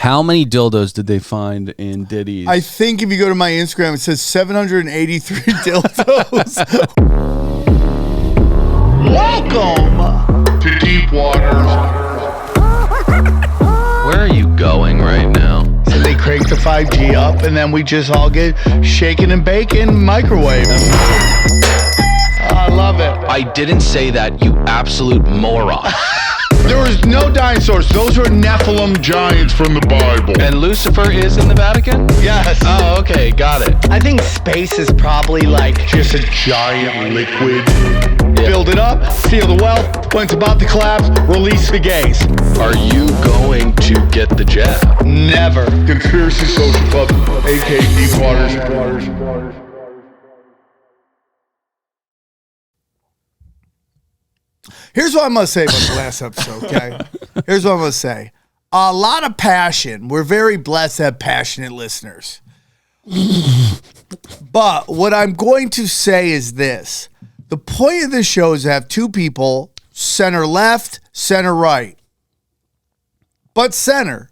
How many dildos did they find in Diddy's? I think if you go to my Instagram, it says 783 dildos. Welcome to Deep Waters. Where are you going right now? So they crank the 5G up, and then we just all get shaken and bacon microwave. I love it. I didn't say that, you absolute moron. There was no dinosaurs. Those were Nephilim giants from the Bible. And Lucifer is in the Vatican? Yes. Oh, okay, got it. I think space is probably like Just a giant liquid. Build it up, seal the wealth. When it's about to collapse, release the gays. Are you going to get the jab? Never. Conspiracy Social Club, aka Deep Waters. Here's what I'm going to say about the last episode, okay? Here's what I'm going to say. A lot of passion. We're very blessed to have passionate listeners. But what I'm going to say is this. The point of this show is to have two people, center left, center right. But center,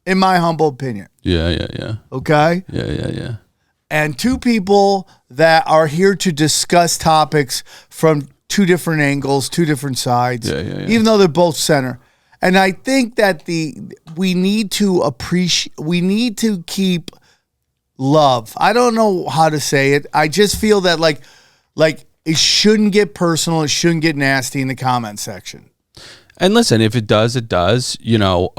in my humble opinion. Yeah. Okay? Yeah. And two people that are here to discuss topics from two different angles, two different sides, even though they're both center. And I think that we need to keep love. I don't know how to say it. I just feel that like it shouldn't get personal. It shouldn't get nasty in the comment section. And listen, if it does, it does. You know,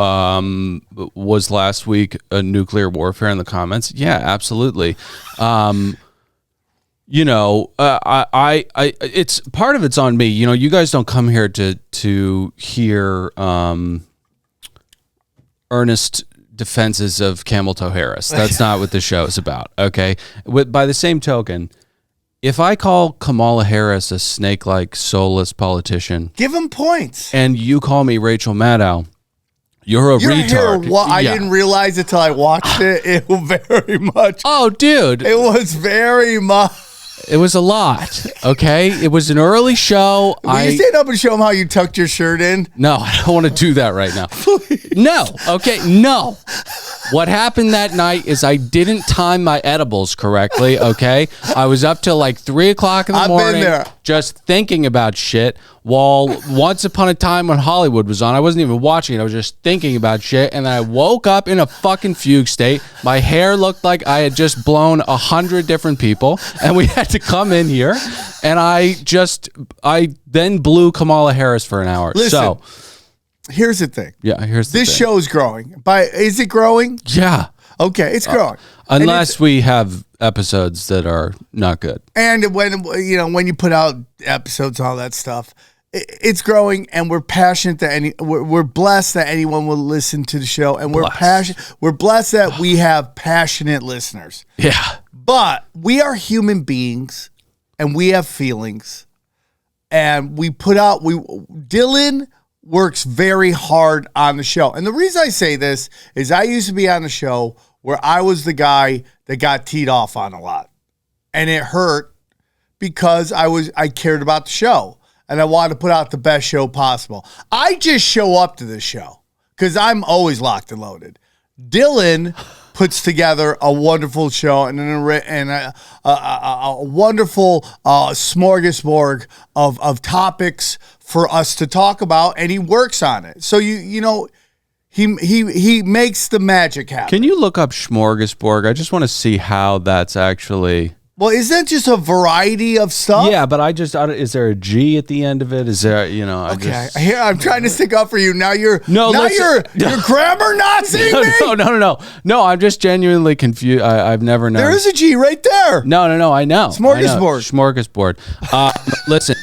was last week a nuclear warfare in the comments? Yeah, absolutely. You know, it's part of it's on me. You know, you guys don't come here to hear earnest defenses of Camel Toe Harris. That's not what the show is about. Okay. By the same token, if I call Kamala Harris a snake-like, soulless politician, give him points, and you call me Rachel Maddow, you're a retard. I didn't realize it till I watched it. It was very much. Oh, dude. It was very much. It was a lot, okay? It was an early show. Will you stand up and show them how you tucked your shirt in? No, I don't want to do that right now. No, okay, no. What happened that night is I didn't time my edibles correctly, okay? I was up till like 3 o'clock in the morning just thinking about shit while Once Upon a Time when Hollywood was on. I wasn't even watching it. I was just thinking about shit, and then I woke up in a fucking fugue state. My hair looked like I had just blown 100 different people, and we had to come in here, and I then blew Kamala Harris for an hour. Listen, so here's the thing. Yeah, here's the thing. This show is growing. Is it growing? Yeah. Okay, it's growing. Unless we have episodes that are not good. And when you put out episodes and all that stuff, it's growing, and we're passionate that we're blessed that anyone will listen to the show, and we're blessed that we have passionate listeners. Yeah. But we are human beings, and we have feelings, and Dylan works very hard on the show. And the reason I say this is I used to be on the show where I was the guy that got teed off on a lot. And it hurt because I cared about the show and I wanted to put out the best show possible. I just show up to this show because I'm always locked and loaded. Dylan puts together a wonderful show and a wonderful smorgasbord of topics for us to talk about, and he works on it. So he makes the magic happen. Can you look up smorgasbord? I just want to see how that's actually. Well, isn't that just a variety of stuff? Yeah, but is there a G at the end of it? Is there, Okay, here I'm trying to stick up for you. Now you're grammar Nazi me? No, I'm just genuinely confused. I've never known. There is a G right there. No, I know. Smorgasbord. Listen.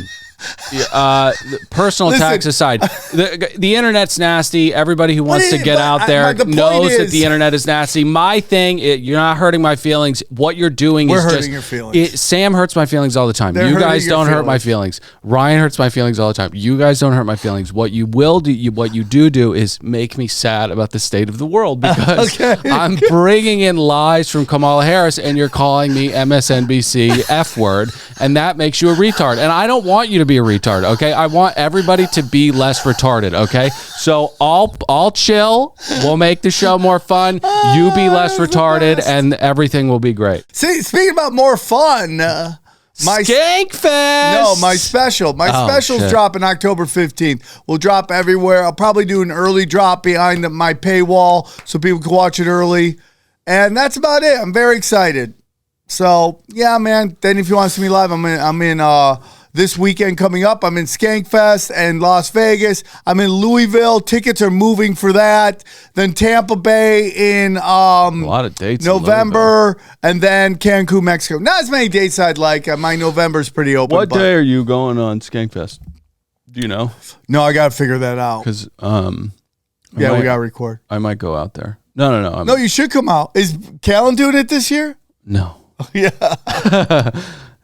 Personal attacks aside, the internet's nasty. Everybody who wants to get out there knows that the internet is nasty. My thing, you're not hurting my feelings. What you're doing is hurting your feelings. Sam hurts my feelings all the time. You guys don't hurt my feelings. Ryan hurts my feelings all the time. You guys don't hurt my feelings. What you will do, what you do is make me sad about the state of the world because I'm bringing in lies from Kamala Harris and you're calling me MSNBC F word, and that makes you a retard. And I don't want you to to be a retard, okay? I want everybody to be less retarded, okay? So I'll chill. We'll make the show more fun. You be less retarded, and everything will be great. See, speaking about more fun, my Skankfest. No, my special. My special's dropping October 15th. We'll drop everywhere. I'll probably do an early drop behind my paywall so people can watch it early. And that's about it. I'm very excited. So, yeah, man. Then if you want to see me live, I'm in this weekend coming up. I'm in Skankfest and Las Vegas. I'm in Louisville. Tickets are moving for that. Then Tampa Bay in a lot of dates November, and then Cancun, Mexico. Not as many dates I'd like. My November's pretty open. What day are you going on Skankfest? Do you know? No, I got to figure that out. Because we got to record. I might go out there. No. No, you should come out. Is Callan doing it this year? No. Yeah.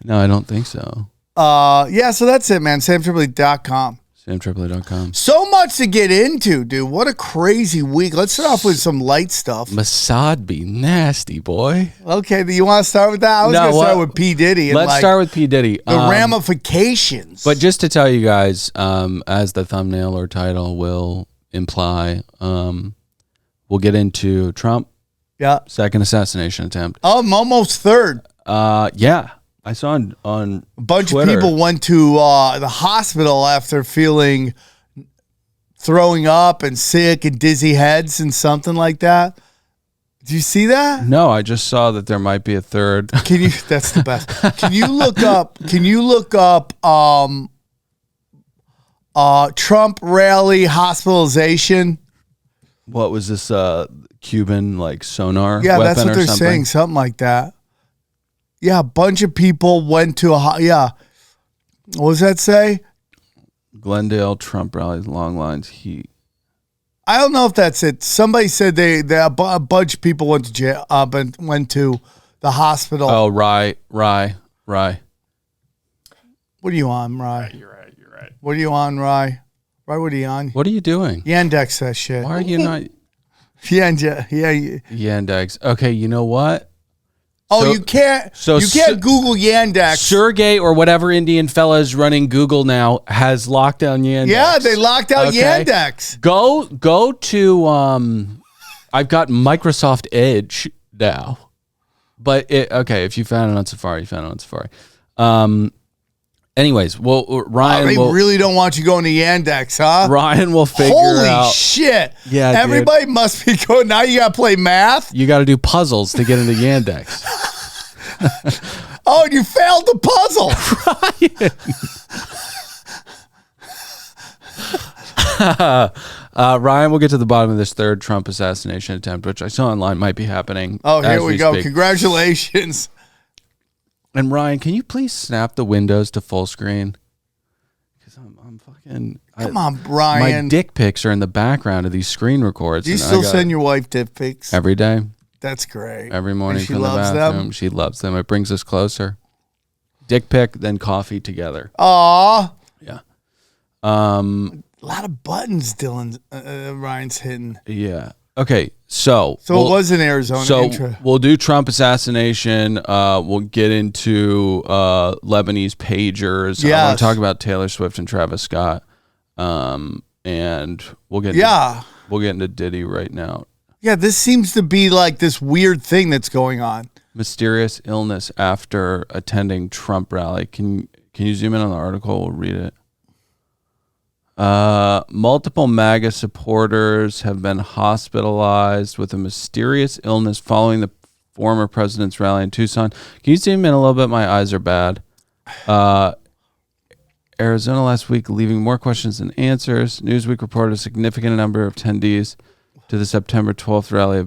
No, I don't think so. Yeah, so that's it, man. SamTripoli.com. SamTripoli.com. So much to get into, dude. What a crazy week. Let's start off with some light stuff. Mossad be nasty, boy. Okay, do you want to start with that? I was going to start with P. Diddy. And let's start with P. Diddy. The ramifications. But just to tell you guys, as the thumbnail or title will imply, we'll get into Trump. Yeah. Second assassination attempt. Oh, I'm almost third. Yeah. I saw on a bunch Twitter. of people went to the hospital after throwing up and sick and dizzy heads and something like that. Did you see that? No, I just saw that there might be a third. That's the best. Can you look up Trump rally hospitalization? What was this Cuban sonar? Yeah, weapon that's what they're saying, something like that. Yeah, a bunch of people went to what does that say? Glendale Trump rallies, long lines. I don't know if that's it. Somebody said a bunch of people went to jail, went to the hospital. Oh, Rye. What are you on, Rye? You're right. What are you on, Rye? Rye, what are you on? What are you doing? Yandex that shit. Why are you not? Yandex. Okay, you know what? Oh, you can't Google Yandex. Sergey or whatever Indian fella is running Google now has locked down Yandex. Yeah, they locked out Yandex. Go to I've got Microsoft Edge now. But if you found it on Safari, you found it on Safari. Anyways, Ryan they really don't want you going to Yandex, huh? Ryan will figure Holy out. shit. Yeah, everybody must be going. Now you got to play math? You got to do puzzles to get into Yandex. Oh, you failed the puzzle. Ryan will get to the bottom of this third Trump assassination attempt, which I saw online might be happening. Oh, here we go. Speak. Congratulations. And Ryan, can you please snap the windows to full screen? Because I'm fucking. Come on, Brian. My dick pics are in the background of these screen records. Do you still send your wife dick pics? Every day. That's great. Every morning she from the loves bathroom. them? She loves them. It brings us closer. Dick pic, then coffee together. Aw. Yeah. A lot of buttons Ryan's hitting. Yeah. Okay, so it was in Arizona. So we'll do Trump assassination. We'll get into Lebanese pagers. Yes. I want to talk about Taylor Swift and Travis Scott. And we'll get into Diddy right now. Yeah, this seems to be like this weird thing that's going on. Mysterious illness after attending Trump rally. Can you zoom in on the article? We'll read it. Multiple MAGA supporters have been hospitalized with a mysterious illness following the former president's rally in Tucson. Can you zoom in a little bit? My eyes are bad. Arizona last week, leaving more questions than answers. Newsweek reported a significant number of attendees to the September 12th rally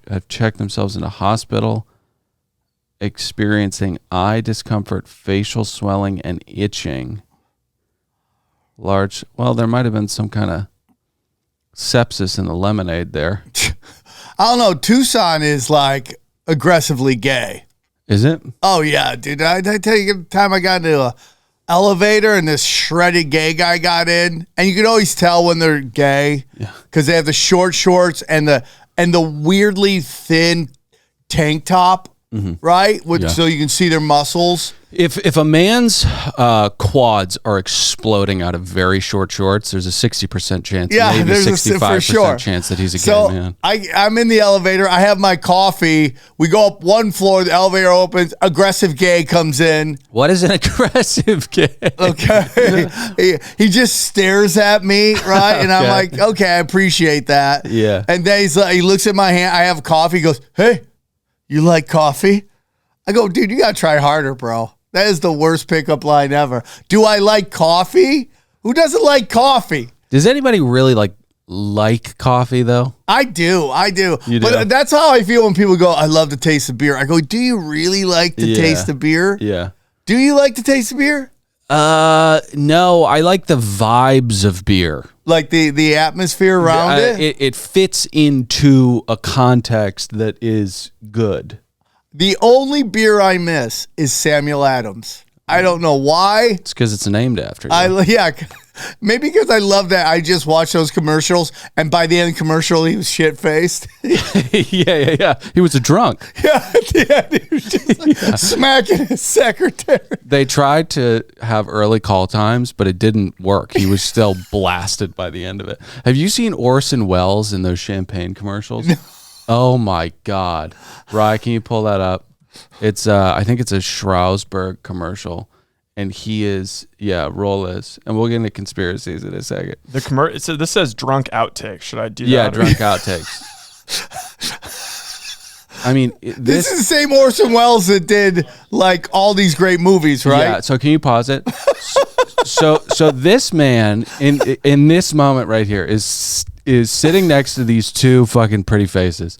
have checked themselves into hospital, experiencing eye discomfort, facial swelling, and itching. There might have been some kind of sepsis in the lemonade there. I don't know. Tucson is like aggressively gay. Is it? Oh, yeah, dude. I tell you, the time I got into an elevator and this shredded gay guy got in, and you can always tell when they're gay because they have the short shorts and the weirdly thin tank top. right? So you can see their muscles. If a man's quads are exploding out of very short shorts, there's a 60% chance, maybe there's 65% chance that he's a gay man. I'm in the elevator. I have my coffee. We go up one floor. The elevator opens. Aggressive gay comes in. What is an aggressive gay? Okay. he just stares at me, right? And I'm like, okay, I appreciate that. Yeah. And then he looks at my hand. I have coffee. He goes, hey, you like coffee? I go, dude, you got to try harder, bro. That is the worst pickup line ever. Do I like coffee? Who doesn't like coffee? Does anybody really like coffee, though? I do. You do? But that's how I feel when people go, I love the taste of beer. I go, do you really like the taste of beer? Yeah. Do you like the taste of beer? No, I like the vibes of beer. Like the atmosphere around it? It fits into a context that is good. The only beer I miss is Samuel Adams. I don't know why. It's because it's named after you. Maybe because I love that. I just watched those commercials, and by the end of the commercial, he was shit-faced. Yeah. He was a drunk. Yeah, he was just smacking his secretary. They tried to have early call times, but it didn't work. He was still blasted by the end of it. Have you seen Orson Welles in those champagne commercials? No. Oh my God. Rye, can you pull that up? It's I think it's a Schrausberg commercial. And he is, roll this. And we'll get into conspiracies in a second. So this says drunk outtakes. Should I do that? Yeah, drunk outtakes. I mean, this is the same Orson Welles that did like all these great movies, right? Yeah. So can you pause it? So this man in this moment right here is sitting next to these two fucking pretty faces.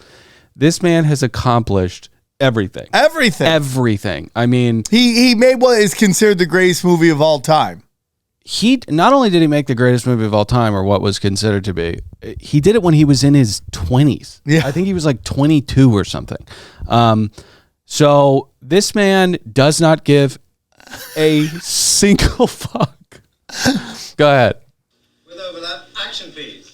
This man has accomplished everything. I mean, he made what is considered the greatest movie of all time. He not only did he make the greatest movie of all time, or what was considered to be, he did it when he was in his 20s. Yeah. I think he was like 22 or something. So this man does not give a single fuck. Go ahead. With overlap, action please.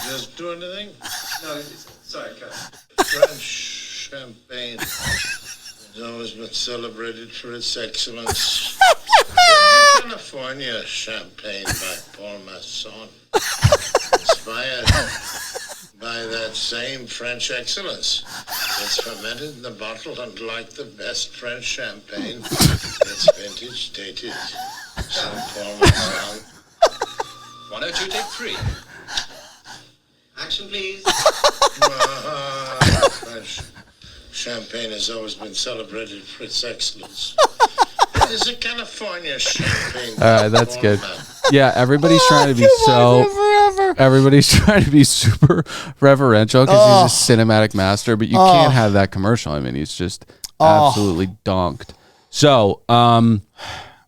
Just do anything? No, sorry, cut. French champagne has always been celebrated for its excellence. California champagne by Paul Masson, inspired by that same French excellence. It's fermented in the bottle, and like the best French champagne, it's vintage dated. So Paul Masson. 102, take 3. Action, please. French champagne has always been celebrated for its excellence. It is a California champagne. All right, that's good. Yeah, everybody's trying to be everybody's trying to be super reverential because he's a cinematic master, but you can't have that commercial. I mean, he's just absolutely donked. So,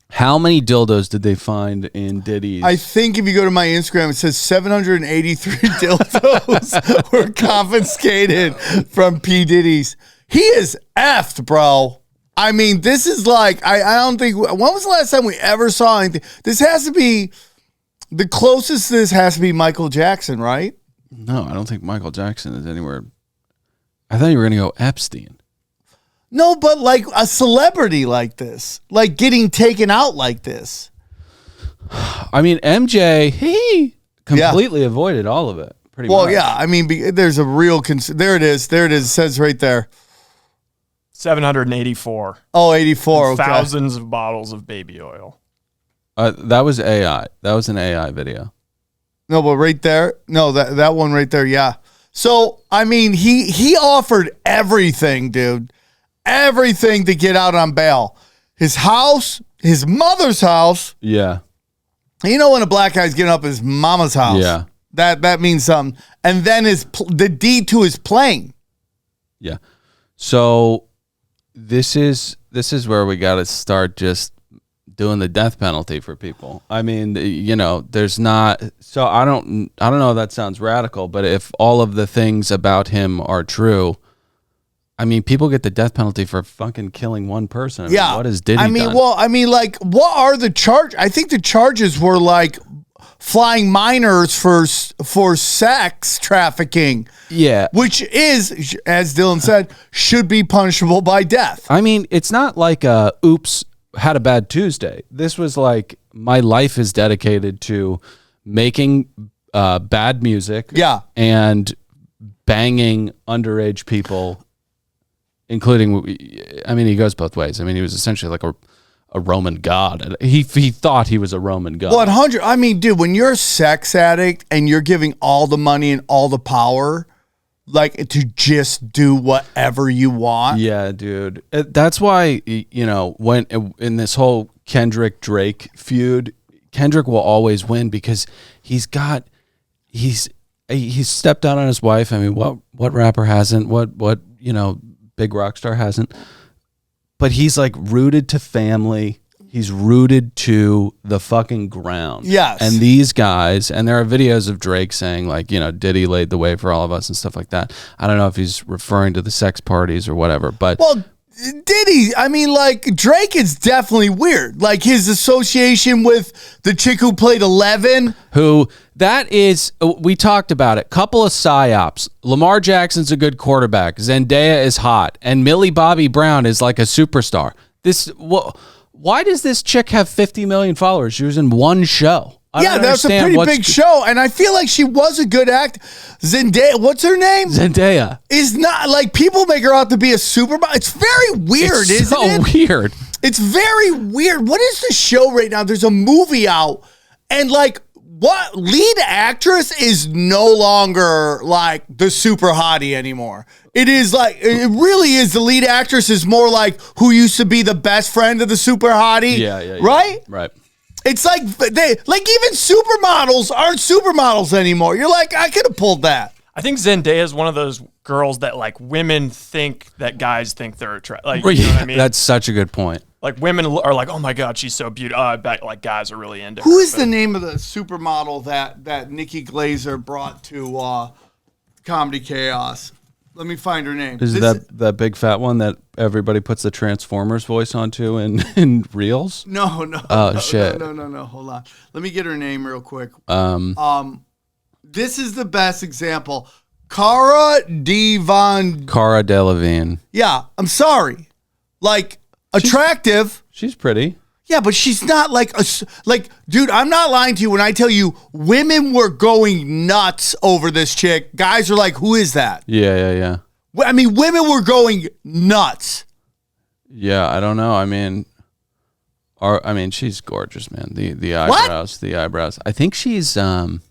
how many dildos did they find in Diddy's? I think if you go to my Instagram, it says 783 dildos were confiscated from P. Diddy's. He is effed, bro. I mean, this is like, I don't think, when was the last time we ever saw anything? This has to be, the closest this has to be Michael Jackson, right? No, I don't think Michael Jackson is anywhere. I thought you were going to go Epstein. No, but like a celebrity like this, like getting taken out like this. I mean, MJ, he completely avoided all of it. Pretty much. Yeah. I mean, there's a real there it is. It says right there. 784. Oh, 84. Okay. Thousands of bottles of baby oil. That was AI. That was an AI video. No, but right there. No, that one right there. Yeah. So, I mean, he offered everything, dude. Everything to get out on bail. His house, his mother's house. Yeah. You know when a black guy's getting up his mama's house. Yeah. That means something. And then the deed to his plane. Yeah. So this is where we got to start just doing the death penalty for people. I mean, you know, there's not. So I don't know if that sounds radical, but if all of the things about him are true, I mean, people get the death penalty for fucking killing one person. I mean, what has Diddy done? Well, I mean, like, what are the charges? I think the charges were like flying minors for sex trafficking. Yeah. Which is, as Dylan said, should be punishable by death. I mean, it's not like oops, had a bad Tuesday. This was like, my life is dedicated to making bad music. Yeah. And banging underage people, including, I mean, he goes both ways. I mean, he was essentially like a Roman god. He thought he was a Roman god. 100. I mean, dude, when you're a sex addict and you're giving all the money and all the power, like, to just do whatever you want. Yeah, dude. That's why, when in this whole Kendrick Drake feud, Kendrick will always win because he's stepped out on his wife. I mean, what rapper hasn't? What big rock star hasn't? But he's like rooted to family. He's rooted to the fucking ground. Yes. And these guys, and there are videos of Drake saying like, Diddy laid the way for all of us and stuff like that. I don't know if he's referring to the sex parties or whatever, but Well, Diddy, I mean, like, Drake is definitely weird. Like, his association with the chick who played 11. We talked about it. Couple of psyops. Lamar Jackson's a good quarterback. Zendaya is hot. And Millie Bobby Brown is like a superstar. Why does this chick have 50 million followers? She was in one show. Yeah, that's a pretty big show. And I feel like she was a good act. Zendaya, what's her name? Zendaya. Is not, like, people make her out to be a supermodel. It's very weird, isn't it? It's so weird. It's very weird. What is the show right now? There's a movie out. And, like, what lead actress is no longer like the super hottie anymore. It is like, it really is, the lead actress is more like who used to be the best friend of the super hottie. Yeah. Right? Right. It's like even supermodels aren't supermodels anymore. You're like, I could have pulled that. I think Zendaya is one of those girls that like women think that guys think they're attractive. Like, you know what I mean? That's such a good point. Like women are like, oh my God, she's so beautiful. I bet like guys are really into her. Who is the name of the supermodel that Nikki Glazer brought to Comedy Chaos? Let me find her name. Is that big fat one that everybody puts the Transformers voice onto in Reels? No. Shit. No. Hold on. Let me get her name real quick. This is the best example. Cara Delevingne. Yeah, I'm sorry. Like, attractive. She's pretty. Yeah, but she's not like dude, I'm not lying to you when I tell you women were going nuts over this chick. Guys are like, who is that? Yeah. I mean, women were going nuts. Yeah, I don't know. I mean, she's gorgeous, man. The eyebrows, the eyebrows. I think she's a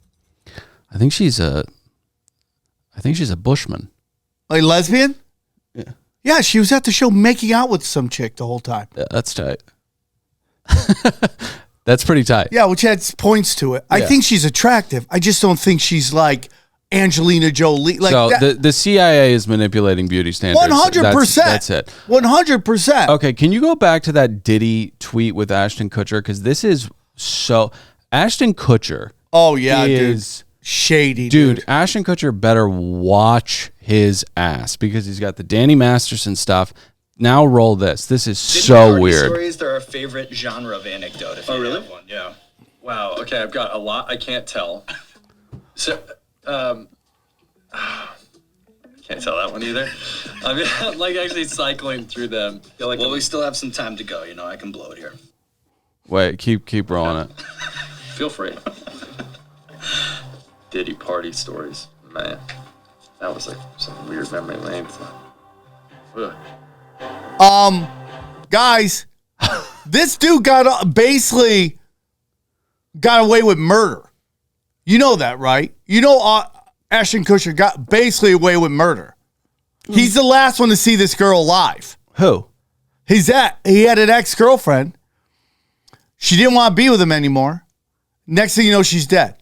Bushman. Like lesbian? Yeah. Yeah, she was at the show making out with some chick the whole time. Yeah, that's tight. That's pretty tight. Yeah, which adds points to it. I think she's attractive. I just don't think she's like Angelina Jolie. Like, so the CIA is manipulating beauty standards. 100%. That's it. 100%. Okay, can you go back to that Diddy tweet with Ashton Kutcher? Because this is so... Ashton Kutcher... Oh, yeah, is dude. Shady, dude. Ashton Kutcher better watch his ass because he's got the Danny Masterson stuff. Now roll this. This is so weird. Stories, they're our favorite genre of anecdote. If you really? Have one, yeah. Wow. Okay, I've got a lot. I can't tell. So, can't tell that one either. I mean, I'm like actually cycling through them. Like, well, we still have some time to go. You know, I can blow it here. Wait, keep rolling it. Feel free. Diddy party stories, man. That was like some weird memory lane. Guys, this dude basically got away with murder. You know that, right? You know Ashton Kutcher got basically away with murder. He's the last one to see this girl alive. Who? He had an ex-girlfriend. She didn't want to be with him anymore. Next thing you know, she's dead.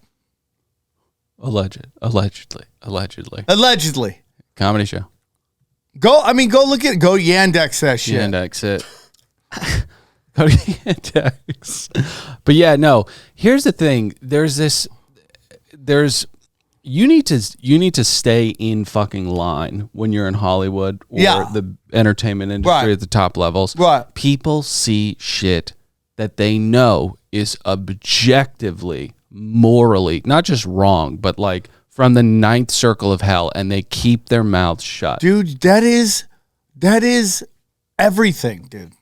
Allegedly. Comedy show. Go look at go Yandex that shit. Yandex it. Go to Yandex. But yeah, no. Here's the thing. You need to stay in fucking line when you're in Hollywood or the entertainment industry at the top levels. Right. People see shit that they know is objectively morally, not just wrong, but like from the ninth circle of hell, and they keep their mouths shut. Dude, that is everything, dude.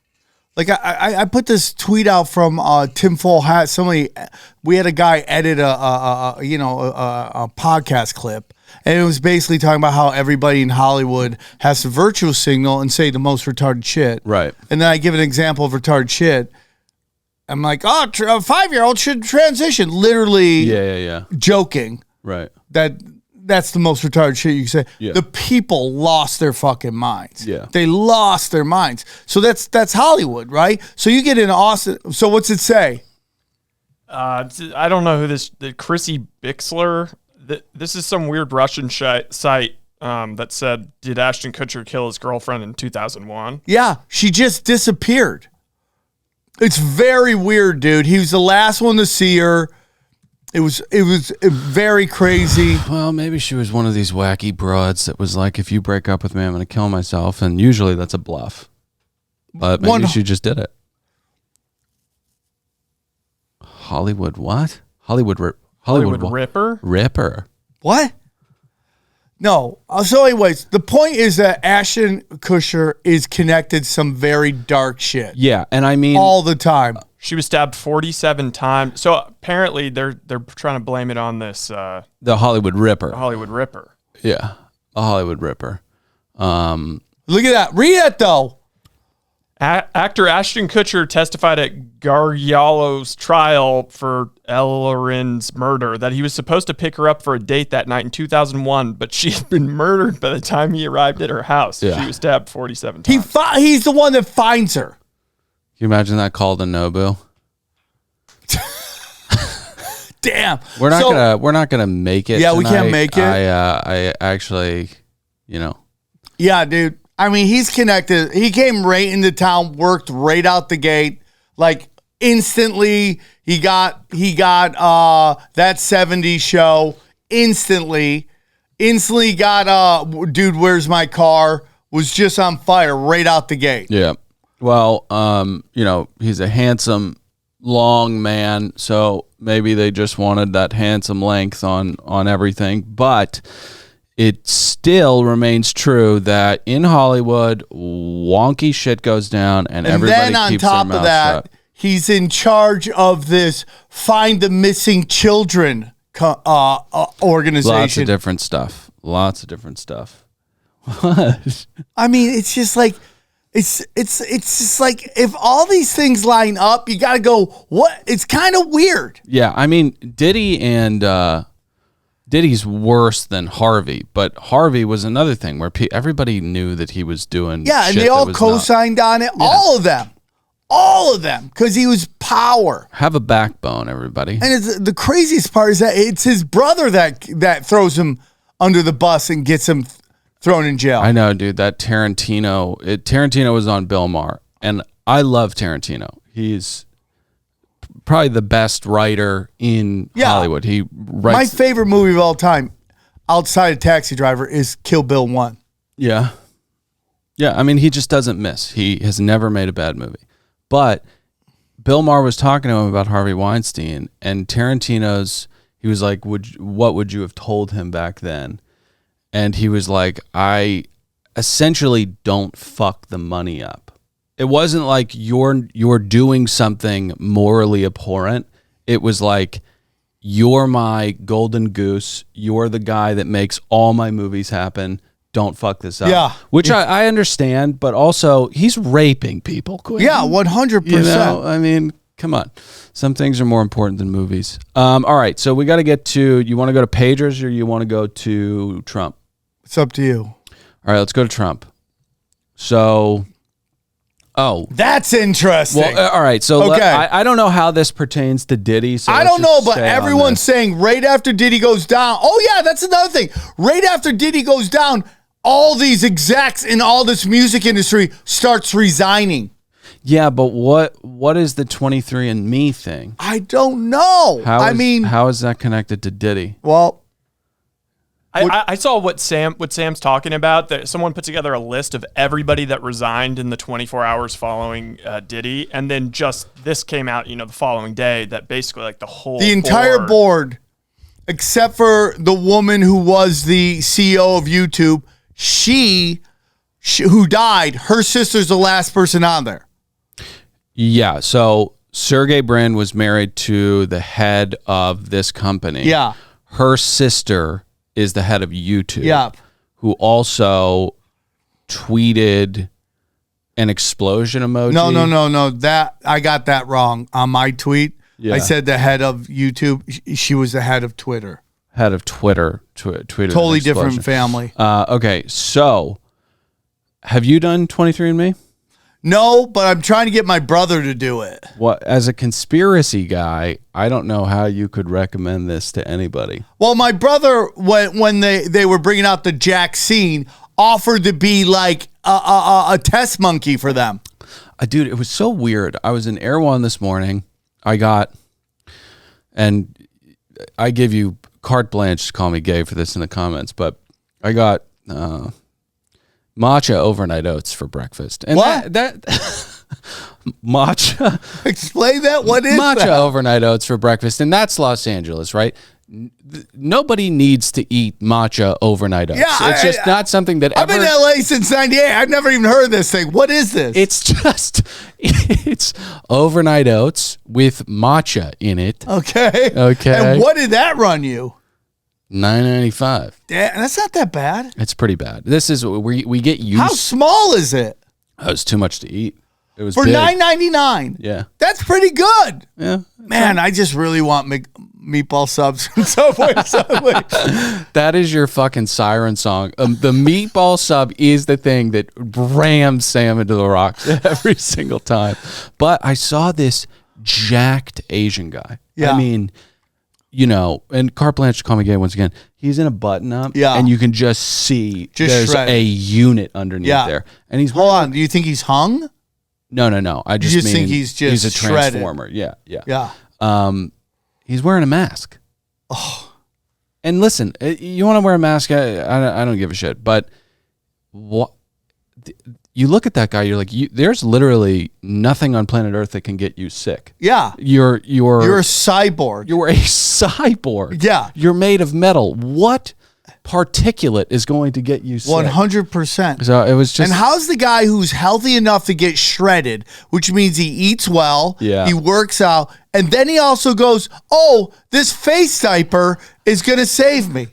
Like I put this tweet out from Tinfoil Hat. We had a guy edit a podcast clip, and it was basically talking about how everybody in Hollywood has to virtual signal and say the most retarded shit. Right. And then I give an example of retarded shit. I'm like, a 5-year-old should transition. Literally, Yeah. joking. Right. That's the most retarded shit you can say. Yeah. The people lost their fucking minds. Yeah. They lost their minds. So that's Hollywood, right? So you get in Austin. So what's it say? I don't know who the Chrissy Bixler. This is some weird Russian site that said, did Ashton Kutcher kill his girlfriend in 2001? Yeah, she just disappeared. It's very weird, dude. He was the last one to see her. It was very crazy. Well, maybe she was one of these wacky broads that was like, if you break up with me, I'm going to kill myself. And usually that's a bluff. But maybe she just did it. Hollywood what? Hollywood Ripper? Ripper. What? No. So anyways, the point is that Ashton Kutcher is connected to some very dark shit. Yeah, and I mean... all the time. She was stabbed 47 times. So apparently they're trying to blame it on this the Hollywood Ripper. Hollywood Ripper. Yeah, a Hollywood Ripper. Look at that. Read it, though. Actor Ashton Kutcher testified at Gargialo's trial for Ellerin's murder that he was supposed to pick her up for a date that night in 2001, but she had been murdered by the time he arrived at her house. Yeah. She was stabbed 47 times. He's the one that finds her. Can you imagine that called a Nobu? Damn. We're not gonna make it. Yeah, we tonight. can't make it. I actually, Yeah, dude. I mean, he's connected. He came right into town, worked right out the gate, like instantly. He got that 70s show instantly got Dude, Where's My Car? Was just on fire right out the gate. Yeah. Well, he's a handsome, long man, so maybe they just wanted that handsome length on everything. But it still remains true that in Hollywood, wonky shit goes down, and everybody then keeps on top their of mouth that, shut. he's in charge of this Find the Missing Children organization. Lots of different stuff. What? I mean, it's just like it's just like if all these things line up, you got to go. What? It's kind of weird. Yeah, I mean, Diddy and Diddy's worse than Harvey, but Harvey was another thing where everybody knew that he was doing. Yeah, and shit they all that was co-signed on it. Yeah. All of them, because he was power. Have a backbone, everybody. And the craziest part is that it's his brother that throws him under the bus and gets him thrown in jail. I know, dude. That Tarantino was on Bill Maher, and I love Tarantino. He's probably the best writer in Hollywood. He writes. My favorite movie of all time, outside of Taxi Driver, is Kill Bill 1. Yeah. I mean, he just doesn't miss. He has never made a bad movie. But Bill Maher was talking to him about Harvey Weinstein, and Tarantino's. He was like, "What would you have told him back then?" And he was like, "I essentially don't fuck the money up." It wasn't like you're doing something morally abhorrent. It was like, you're my golden goose. You're the guy that makes all my movies happen. Don't fuck this up. Yeah. Which I understand, but also he's raping people. Quinn. Yeah, 100%. You know, I mean, come on. Some things are more important than movies. All right, so we got to get to, you want to go to pagers or you want to go to Trump? It's up to you. All right, let's go to Trump. So, that's interesting. Well, all right. So okay. I don't know how this pertains to Diddy. So I don't know, but everyone's saying right after Diddy goes down. Oh, yeah, that's another thing. Right after Diddy goes down, all these execs in all this music industry starts resigning. Yeah, but what is the 23andMe thing? I don't know. How is that connected to Diddy? Well, I saw what Sam's talking about. That someone put together a list of everybody that resigned in the 24 hours following Diddy, and then just this came out, the following day. That basically like the entire board, except for the woman who was the CEO of YouTube, she who died. Her sister's the last person on there. Yeah. So Sergey Brin was married to the head of this company. Yeah. Her sister is the head of YouTube. Yeah. Who also tweeted an explosion emoji. No. That I got that wrong on my tweet. Yeah. I said the head of YouTube. She was the head of Twitter. Head of Twitter. Tweeted Totally an explosion. different family. Okay. So have you done 23andMe? No, but I'm trying to get my brother to do it. What, as a conspiracy guy, I don't know how you could recommend this to anybody. Well, my brother, when they were bringing out the Jack scene, offered to be like a test monkey for them. Dude, it was so weird. I was in Air One this morning. And I give you carte blanche to call me gay for this in the comments, but I got matcha overnight oats for breakfast. And what? That matcha. Explain that. What is matcha that? Overnight oats for breakfast, and that's Los Angeles, right? Nobody needs to eat matcha overnight oats. Yeah, it's just not something that I've been in LA since 98. I've never even heard of this thing. What is this? It's overnight oats with matcha in it. Okay. And what did that run you? $9.95. Damn, that's not that bad. It's pretty bad. This is we get used. How small is it? Oh, it's too much to eat. It was for big. $9.99. Yeah, that's pretty good. Yeah, man, I just really want meatball subs from Subway. That is your fucking siren song. The meatball sub is the thing that rams Sam into the rocks every single time. But I saw this jacked Asian guy. Yeah. I mean, and carte blanche to call me gay once again. He's in a button up, yeah, and you can just see there's shredded. A unit underneath there. And he's hold on. Do you think he's hung? No. I just mean think he's a shredded. transformer. Yeah. He's wearing a mask. Oh, and listen, you want to wear a mask? I don't give a shit. But what? You look at that guy, you're like, there's literally nothing on planet Earth that can get you sick. Yeah. You're a cyborg. You're a cyborg. Yeah. You're made of metal. What particulate is going to get you sick? 100%. So it was just. And how's the guy who's healthy enough to get shredded, which means he eats well, he works out, and then he also goes, oh, this face diaper is going to save me.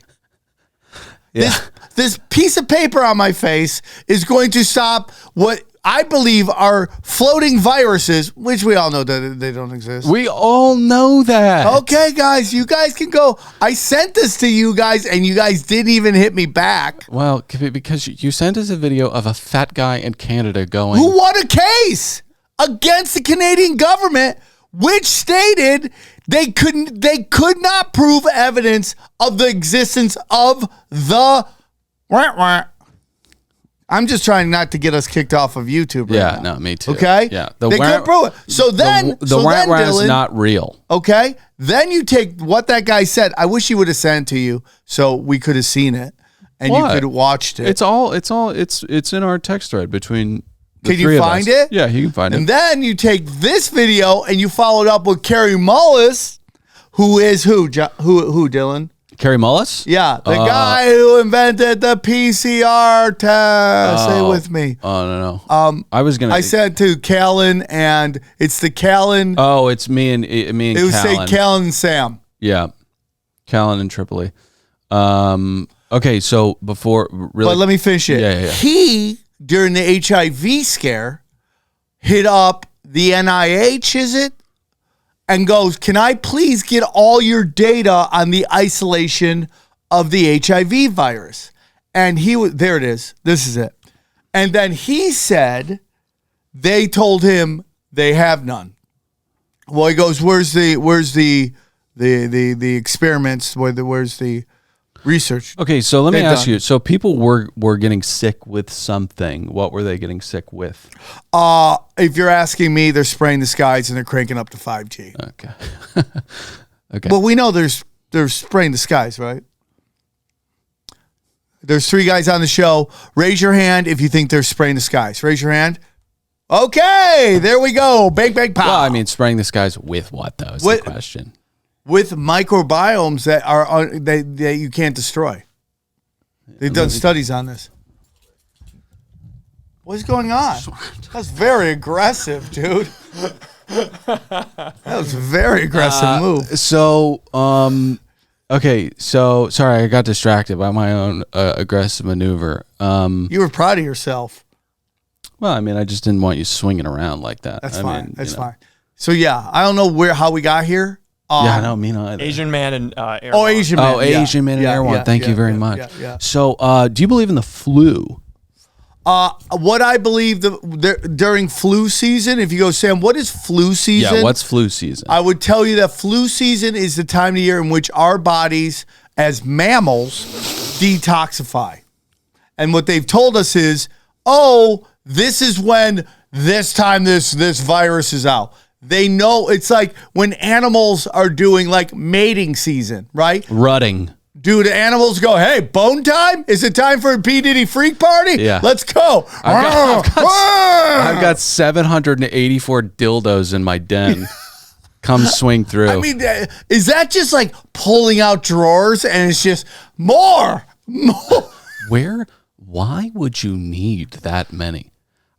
Yeah. This piece of paper on my face is going to stop what I believe are floating viruses, which we all know that they don't exist. We all know that. Okay, guys, you guys can go. I sent this to you guys, and you guys didn't even hit me back. Well, because you sent us a video of a fat guy in Canada going... who won a case against the Canadian government, which stated they could not prove evidence of the existence of the... I'm just trying not to get us kicked off of YouTube right now. No, me too. Okay? Yeah. They couldn't prove it. So then... The rant is not real. Okay? Then you take what that guy said. I wish he would have sent it to you so we could have seen it and you could have watched it. It's in our text thread between the Can three you of find us. it? Yeah, you can find it. And then you take this video and you follow it up with Carrie Mullis, who is who, Dylan? Carrie Mullis? Yeah, the guy who invented the PCR test. Say it with me. Oh, no. I said to Callan, and it's the Callan. Oh, it's me and Callan. It would say Callan and Sam. Yeah. Callan and Tripoli. Okay, so before... But let me finish it. Yeah. He, during the HIV scare, hit up the NIH, is it? And goes, can I please get all your data on the isolation of the HIV virus? And there it is. This is it. And then he said, they told him they have none. Well, he goes, where's the experiments? Where's the research? Okay, so let me ask you. So people were getting sick with something. What were they getting sick with? If you're asking me, they're spraying the skies and they're cranking up to 5G. Okay. Well, we know they're spraying the skies, right? There's 3 guys on the show. Raise your hand if you think they're spraying the skies. Raise your hand. Okay, there we go. Bang, bang, pow. Well, I mean, spraying the skies with what, though, is the question. With microbiomes that are that you can't destroy. They've done studies on this. What's going on? That's very aggressive, dude. That was a very aggressive move. So, okay, so sorry, I got distracted by my own aggressive maneuver. You were proud of yourself. Well, I mean, I just didn't want you swinging around like that. That's fine. That's fine. So yeah, I don't know how we got here. Yeah, I don't mean either. Asian man and Airborne. Oh, Asian man. Asian man and Airborne. Thank you very much. Yeah. So, do you believe in the flu? What I believe during flu season, if you go, Sam, what is flu season? Yeah, what's flu season? I would tell you that flu season is the time of year in which our bodies as mammals detoxify. And what they've told us is, this is when this virus is out. They know it's like when animals are doing like mating season, right? Rutting. Do the animals go, hey, bone time? Is it time for a P. Diddy freak party? Yeah. Let's go. I've got 784 dildos in my den. Come swing through. I mean, is that just like pulling out drawers and it's just more? Why would you need that many?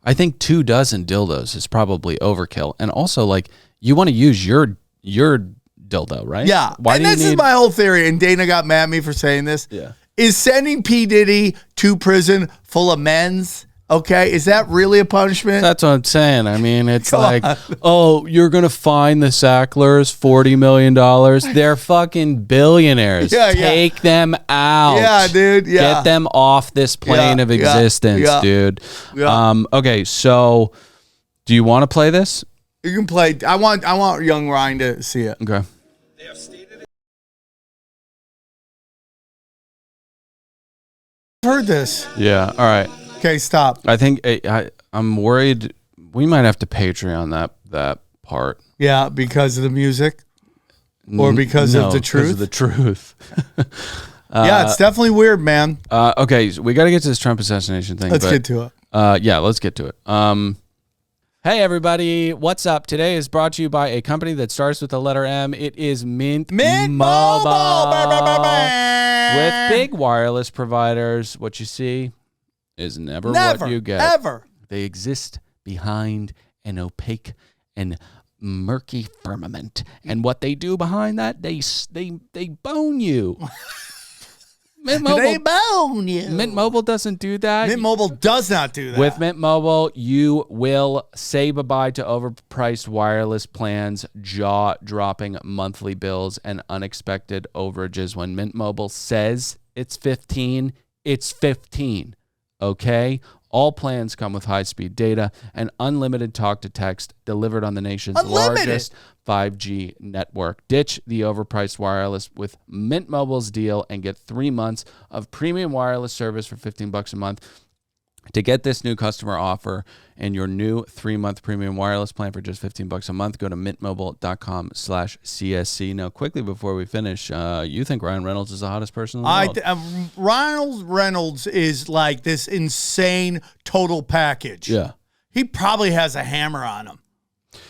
I think 2 dozen dildos is probably overkill. And also, like, you want to use your dildo, right? Yeah. Why and do you this need... is my whole theory. And Dana got mad at me for saying this. Yeah. Is sending P. Diddy to prison full of men's? Okay. Is that really a punishment? That's what I'm saying. I mean, it's like, you're going to fine the Sacklers $40 million. They're fucking billionaires. Take them out. Yeah, dude. Yeah. Get them off this plane of existence, dude. Yeah. Okay, so do you want to play this? You can play. I want young Ryan to see it. Okay. Heard this. Yeah, all right. Okay, stop. I think I'm worried we might have to Patreon that part. Yeah, because of the music? Or because of the truth? Because of the truth. Yeah, it's definitely weird, man. Okay, so we got to get to this Trump assassination thing. Let's get to it. Yeah, let's get to it. Hey, everybody. What's up? Today is brought to you by a company that starts with the letter M. It is Mint Mobile. With big wireless providers, what you see is never what you get. Ever. They exist behind an opaque and murky firmament. And what they do behind that, they bone you. Mint Mobile, they bone you. Mint Mobile doesn't do that. Mint Mobile does not do that. With Mint Mobile, you will say bye-bye to overpriced wireless plans, jaw-dropping monthly bills, and unexpected overages. When Mint Mobile says it's 15, it's 15, okay? All plans come with high-speed data and unlimited talk-to-text delivered on the nation's largest 5G network. Ditch the overpriced wireless with Mint Mobile's deal and get 3 months of premium wireless service for $15 a month. To get this new customer offer and your new 3-month premium wireless plan for just $15 a month, go to mintmobile.com/CSC. Now, quickly before we finish, you think Ryan Reynolds is the hottest person in the world? Ryan Reynolds is like this insane total package. Yeah. He probably has a hammer on him,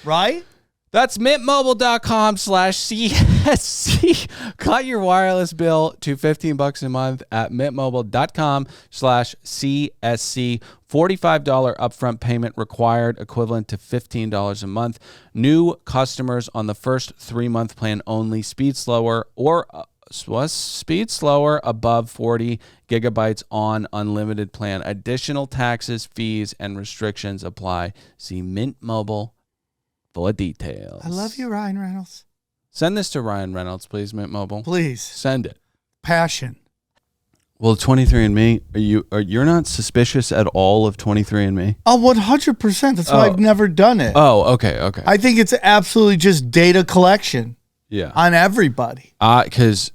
right? That's mintmobile.com/CSC. Cut your wireless bill to $15 a month at mintmobile.com/CSC. $45 upfront payment required, equivalent to $15 a month. New customers on the first 3-month plan only. Speed slower above 40 gigabytes on unlimited plan. Additional taxes, fees, and restrictions apply. See Mint Mobile for details. I love you, Ryan Reynolds. Send this to Ryan Reynolds, please, Mint Mobile. Please. Send it. Passion. Well, 23andMe, you're not suspicious at all of 23andMe? Oh, 100%. That's why I've never done it. Oh, okay. I think it's absolutely just data collection. Yeah. On everybody. Because,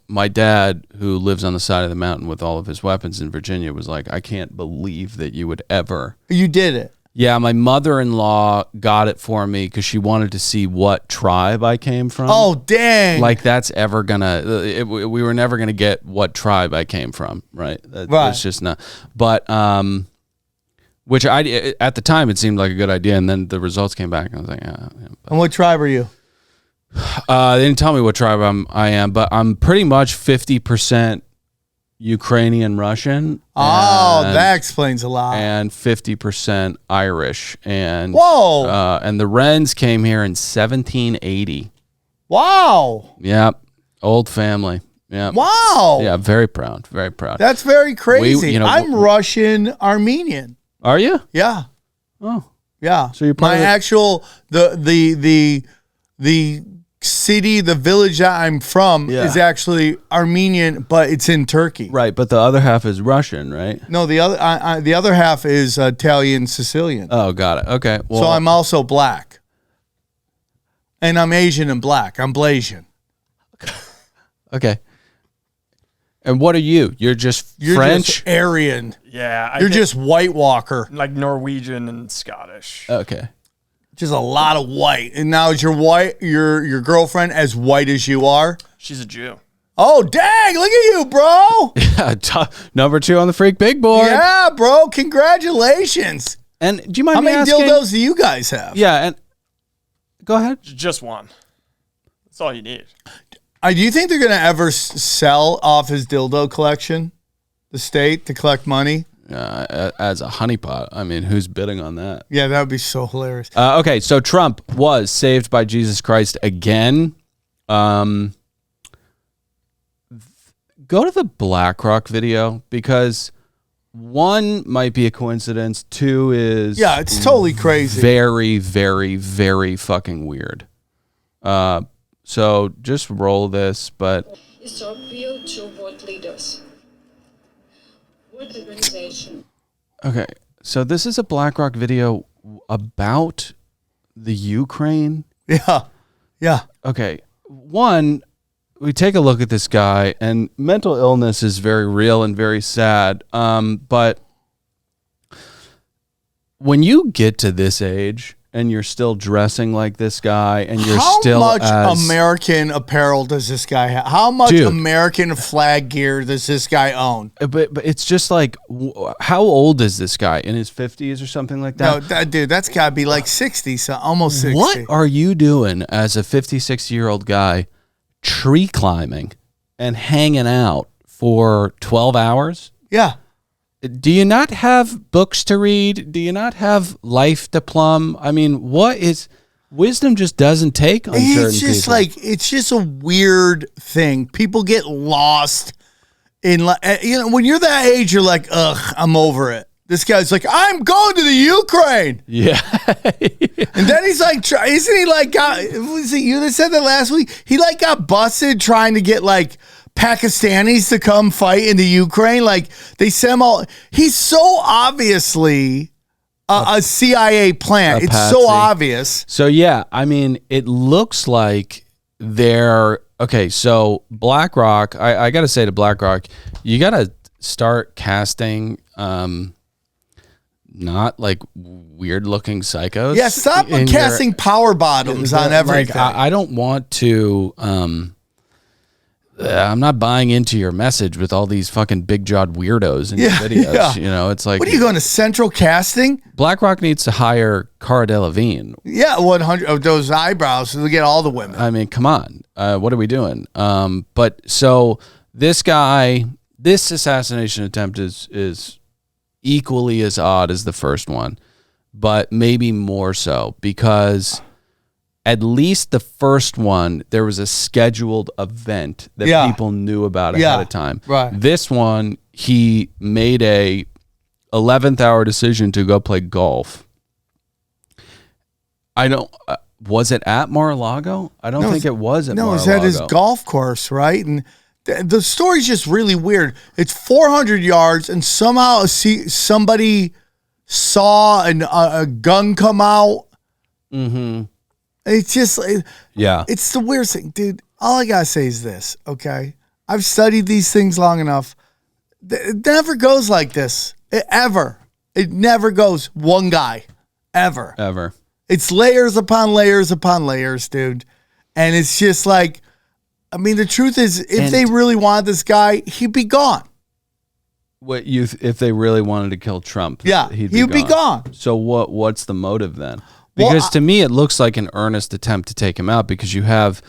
my dad, who lives on the side of the mountain with all of his weapons in Virginia, was like, I can't believe that you would ever. You did it. Yeah, my mother-in-law got it for me because she wanted to see what tribe I came from. Oh, dang. Like that's ever gonna, we were never gonna get what tribe I came from, right? Right. It's just not. But, which at the time it seemed like a good idea, and then the results came back, and I was like, yeah. And what tribe are you? They didn't tell me what tribe I am, but I'm pretty much 50% Ukrainian Russian. Oh, that explains a lot. And 50% Irish. And whoa! And the Wrens came here in 1780. Wow! Yep, old family. Yeah. Wow! Yeah, very proud. Very proud. That's very crazy. I'm Russian Armenian. Are you? Yeah. Oh, yeah. So you're my actual the city, the village that I'm from is actually Armenian, but it's in Turkey. Right, but the other half is Russian, right? No, the other half is Italian Sicilian. Oh, got it. Okay. Well, so I'm also black, and I'm Asian and black. I'm Blasian. Okay. And what are you? You're just French, just Aryan. Yeah, you're just White Walker, like Norwegian and Scottish. Okay. Just a lot of white. And now is your girlfriend as white as you are? She's a Jew. Oh, dang. Look at you, bro. Yeah, number 2 on the freak big board. Yeah, bro. Congratulations. And do you mind how many asking, dildos do you guys have? Yeah, and go ahead. Just one. That's all you need. Do you think they're going to ever sell off his dildo collection? The state to collect money? As a honeypot. I mean, who's bidding on that? Yeah, that would be so hilarious. Okay, so Trump was saved by Jesus Christ again. Go to the BlackRock video because 1 might be a coincidence. 2 is it's totally crazy. Very, very, very fucking weird. So just roll this, but Is to appeal to what leaders? What organization? Okay, so this is a BlackRock video about the Ukraine. Yeah. Okay, 1, we take a look at this guy, and mental illness is very real and very sad. But when you get to this age and you're still dressing like this guy, and you're still how much American apparel does this guy have? How much American flag gear does this guy own? But it's just like, how old is this guy? In his 50s or something like that? No, dude, that's got to be like 60, so almost 60. What are you doing as a 56-year-old guy tree climbing and hanging out for 12 hours? Yeah. Do you not have books to read? Do you not have life to plumb? I mean, what is wisdom just doesn't take on certain people. It's just a weird thing. People get lost in, when you're that age, you're like, ugh, I'm over it. This guy's like, I'm going to the Ukraine. Yeah. And then he's like, isn't he like, was it you that said that last week? He like got busted trying to get like Pakistanis to come fight in the Ukraine. Like they sent him all. He's so obviously a CIA plant. It's so obvious. So yeah, I mean, it looks like they're okay. So BlackRock, I got to say to BlackRock, you got to start casting not like weird looking psychos. Yeah, stop casting power bottoms on everything. Like, I don't want to. I'm not buying into your message with all these fucking big jawed weirdos in your videos. Yeah. You know, it's like, what are you going to Central Casting? BlackRock needs to hire Cara Delevingne. Yeah, 100 of those eyebrows to get all the women. I mean, come on, what are we doing? But so this guy, this assassination attempt is equally as odd as the first one, but maybe more so because at least the first one, there was a scheduled event that people knew about ahead of time. Right. This one, he made a 11th hour decision to go play golf. I don't. Was it at Mar-a-Lago? I don't think it was at Mar-a-Lago. No, it was at his golf course, right? And the story's just really weird. It's 400 yards, and somehow somebody saw a gun come out. Mm-hmm. It's just, it's the weirdest thing, dude. All I gotta say is this, okay? I've studied these things long enough. It never goes like this. It never goes one guy. Ever. It's layers upon layers upon layers, dude. And it's just like, I mean, the truth is, if they really wanted this guy, he'd be gone. If they really wanted to kill Trump, he'd be gone. So what's the motive then? Because to me, it looks like an earnest attempt to take him out, because you have.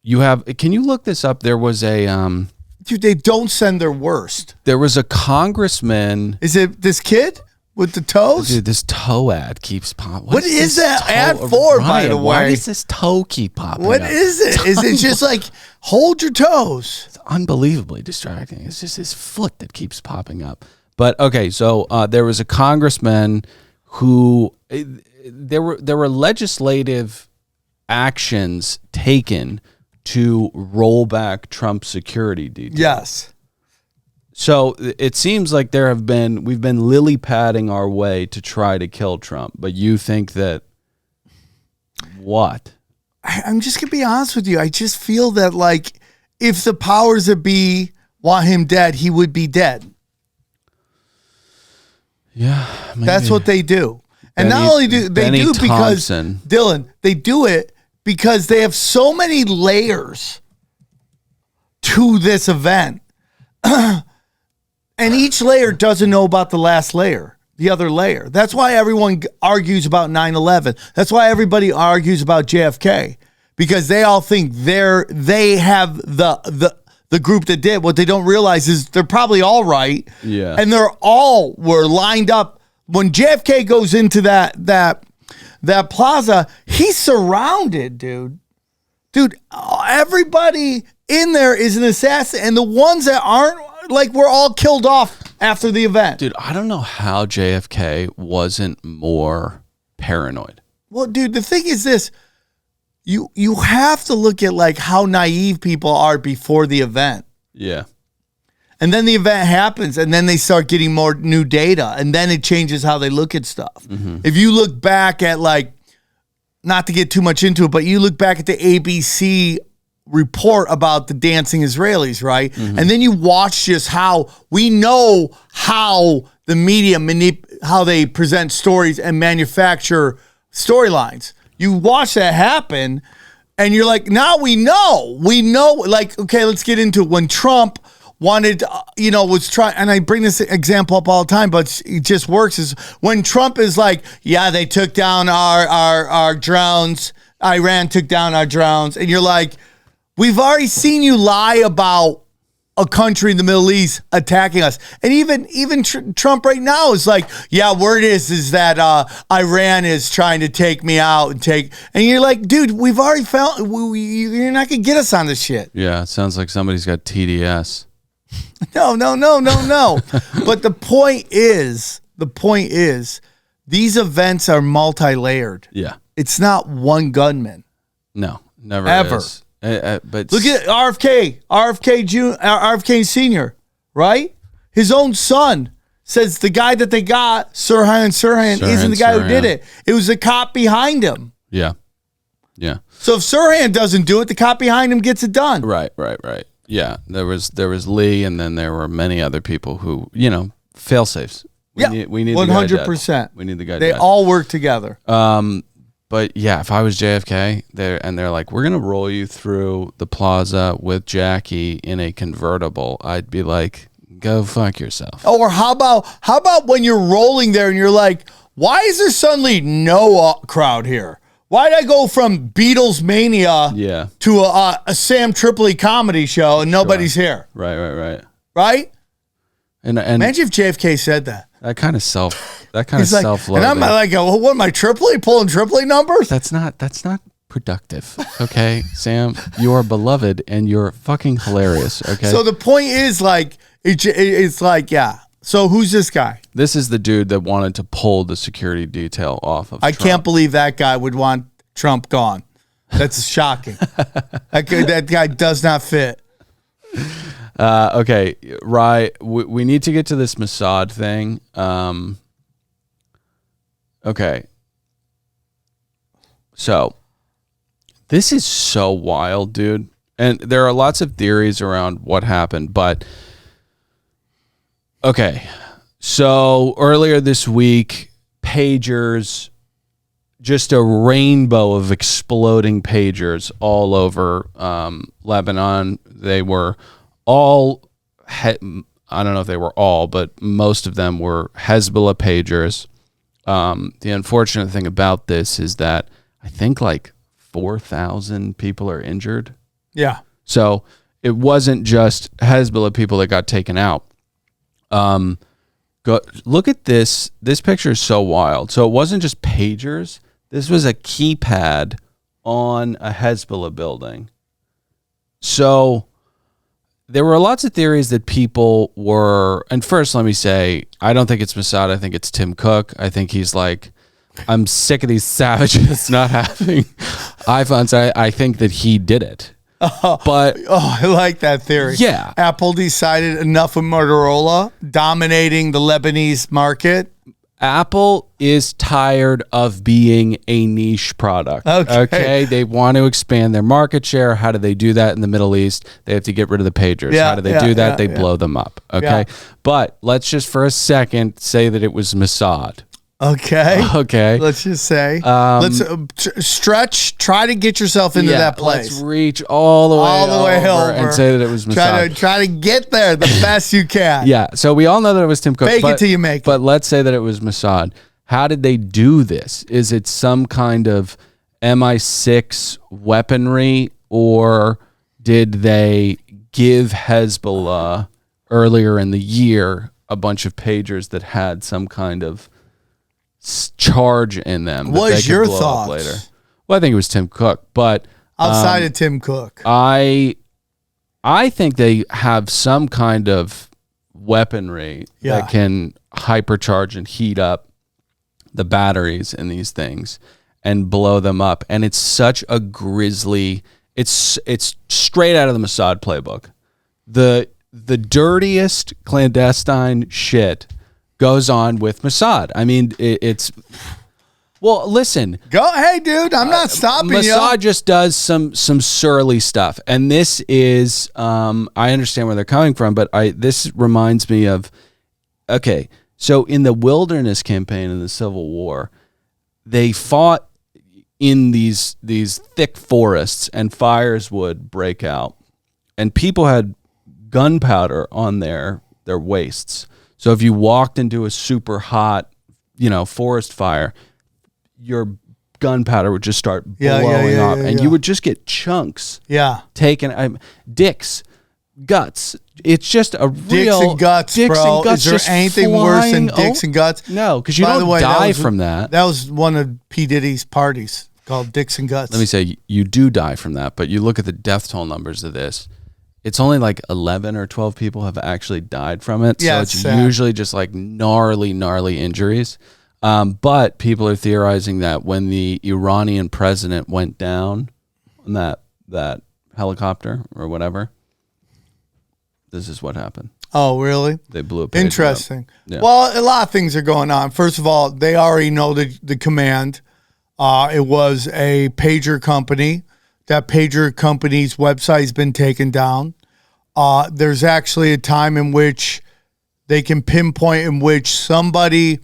Can you look this up? There was a dude. They don't send their worst. There was a congressman. Is it this kid with the toes? Dude, this toe ad keeps popping. What is that ad for, by the way? Why does this toe keep popping What up? is it? Is it just like, hold your toes? It's unbelievably distracting. It's just his foot that keeps popping up. But okay, so there was a congressman who there were legislative actions taken to roll back Trump's security details. Yes. So it seems like we've been lily padding our way to try to kill Trump, but you think that what? I'm just going to be honest with you. I just feel that, like, if the powers that be want him dead, he would be dead. Yeah. Maybe. That's what they do. And not only do they do it because, Dylan, they do it because they have so many layers to this event. And each layer doesn't know about the last layer, the other layer. That's why everyone argues about 9/11. That's why everybody argues about JFK, because they all think they have the group that did. What they don't realize is they're probably all right. Yeah. And were lined up. When JFK goes into that plaza, he's surrounded, dude. Dude, everybody in there is an assassin, and the ones that aren't, like, were all killed off after the event. Dude, I don't know how JFK wasn't more paranoid. Well, dude, the thing is this. You have to look at, like, how naive people are before the event. Yeah. And then the event happens, and then they start getting more new data, and then it changes how they look at stuff. Mm-hmm. If you look back at, like, not to get too much into it, but you look back at the ABC report about the dancing Israelis, right? Mm-hmm. And then you watch just how we know how the media how they present stories and manufacture storylines. You watch that happen, and you're like, now we know, like, okay, let's get into it. When Trump wanted, was trying, and I bring this example up all the time, but it just works, is when Trump is like, yeah, they took down our drones, Iran took down our drones, and you're like, we've already seen you lie about a country in the Middle East attacking us. And even Trump right now is like, yeah, word is that Iran is trying to take me out and you're like, dude, we've already found, you're not going to get us on this shit. Yeah, it sounds like somebody's got TDS. No. But the point is, these events are multi-layered. Yeah. It's not one gunman. No, never ever. Is. But look at RFK Sr., right? His own son says the guy that they got, Sirhan isn't the guy who did it. It was the cop behind him. Yeah. So if Sirhan doesn't do it, the cop behind him gets it done. Right. Yeah, there was Lee, and then there were many other people who, fail safes. We need 100%. We need the guy. They all work together. But yeah, if I was JFK, they're like, we're gonna roll you through the plaza with Jackie in a convertible, I'd be like, go fuck yourself. Or how about when you're rolling there and you're like, why is there suddenly no crowd here? Why did I go from Beatles mania to a Sam Tripoli comedy show and nobody's here? Right. And imagine if JFK said that. That kind of self-love. And I'm like, what am I, Tripoli? Pulling Tripoli numbers? That's not productive. Okay, Sam, you are beloved and you're fucking hilarious. Okay. So the point is, like, it's like, yeah. So who's this guy? This is the dude that wanted to pull the security detail off of Trump. Can't believe that guy would want Trump gone. That's shocking. That guy does not fit. Okay, right. We need to get to this Mossad thing. Okay. So, this is so wild, dude. And there are lots of theories around what happened, but okay. So, earlier this week, pagers just a rainbow of exploding pagers all over Lebanon. They were all, I don't know if they were all, but most of them were Hezbollah pagers. The unfortunate thing about this is that I think like 4,000 people are injured. Yeah. So it wasn't just Hezbollah people that got taken out. Look at this. This picture is so wild. So it wasn't just pagers. This was a keypad on a Hezbollah building. So there were lots of theories that people were, and first let me say, I don't think it's Mossad. I think it's Tim Cook. I think he's like, I'm sick of these savages not having iPhones. I think that he did it. But I like that theory. Yeah. Apple decided enough with Motorola dominating the Lebanese market. Apple is tired of being a niche product. Okay. They want to expand their market share. How do they do that in the Middle East? They have to get rid of the pagers. Yeah, How do they do that? They blow them up. Okay. Yeah. But let's just for a second say that it was Mossad. Okay. Let's just say. Let's stretch. Try to get yourself into that place. Let's reach all the way over and say that it was Mossad. Try to get there the best you can. Yeah. So we all know that it was Tim Cook. Fake it till you make it. But let's say that it was Mossad. How did they do this? Is it some kind of MI6 weaponry, or did they give Hezbollah earlier in the year a bunch of pagers that had some kind of charge in them? What is your thoughts? Later. Well, I think it was Tim Cook, but outside of Tim Cook, I think they have some kind of weaponry that can hypercharge and heat up the batteries in these things and blow them up. And it's such a grisly. It's straight out of the Mossad playbook. The dirtiest clandestine shit goes on with Mossad. I mean, it's well. Listen, hey, dude, I'm not stopping you. Mossad just does some surly stuff, and this is. I understand where they're coming from, but this reminds me of. Okay, so in the Wilderness Campaign in the Civil War, they fought in these thick forests, and fires would break out, and people had gunpowder on their waists. So if you walked into a super hot, forest fire, your gunpowder would just start blowing up, and you would just get chunks. Taken, dicks, guts. It's just a real dicks and guts, bro. Is there anything worse than dicks and guts? No, because you don't die from that. That was one of P. Diddy's parties called Dicks and Guts. Let me say, you do die from that, but you look at the death toll numbers of this. It's only like 11 or 12 people have actually died from it. Yeah, so it's usually just like gnarly injuries. But people are theorizing that when the Iranian president went down on that helicopter or whatever, this is what happened. Oh, really? They blew up. Interesting. Yeah. Well, a lot of things are going on. First of all, they already know the command. It was a pager company. That pager company's website has been taken down. There's actually a time in which they can pinpoint in which somebody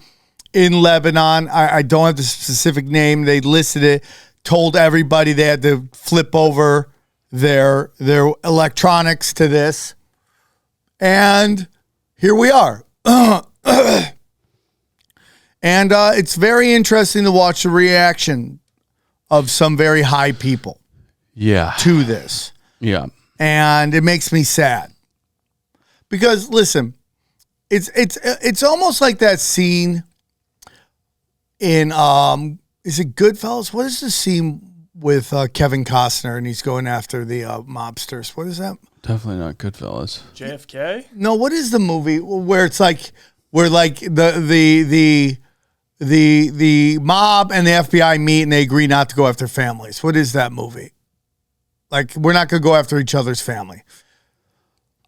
in Lebanon, I don't have the specific name, they listed it, told everybody they had to flip over their electronics to this. And here we are. And it's very interesting to watch the reaction of some very high people. To this. Yeah. And it makes me sad. Because listen, it's almost like that scene in is it Goodfellas? What is the scene with Kevin Costner and he's going after the mobsters? What is that? Definitely not Goodfellas. JFK? No, what is the movie where it's like where like the mob and the FBI meet and they agree not to go after families? What is that movie? Like, we're not going to go after each other's family.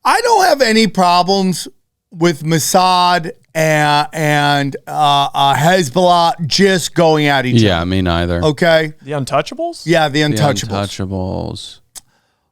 I don't have any problems with Mossad and Hezbollah just going at each other. Yeah, me neither. Okay? The Untouchables? Yeah, the Untouchables. The Untouchables.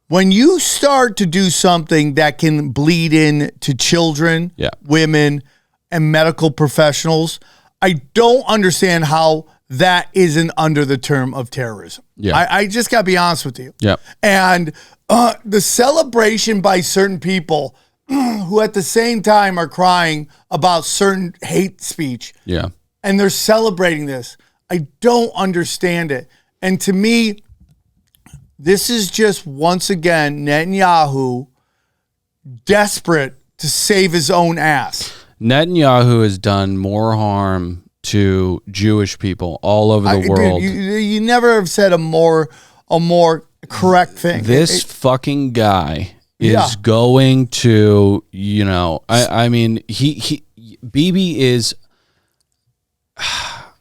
When you start to do something that can bleed into children, women, and medical professionals, I don't understand how that isn't under the term of terrorism. Yeah. I just got to be honest with you. Yeah. And the celebration by certain people who at the same time are crying about certain hate speech. Yeah. And they're celebrating this. I don't understand it. And to me, this is just once again Netanyahu desperate to save his own ass. Netanyahu has done more harm to Jewish people all over the world. Dude, you never have said a more correct thing. This fucking guy is going to, I mean, Bibi is,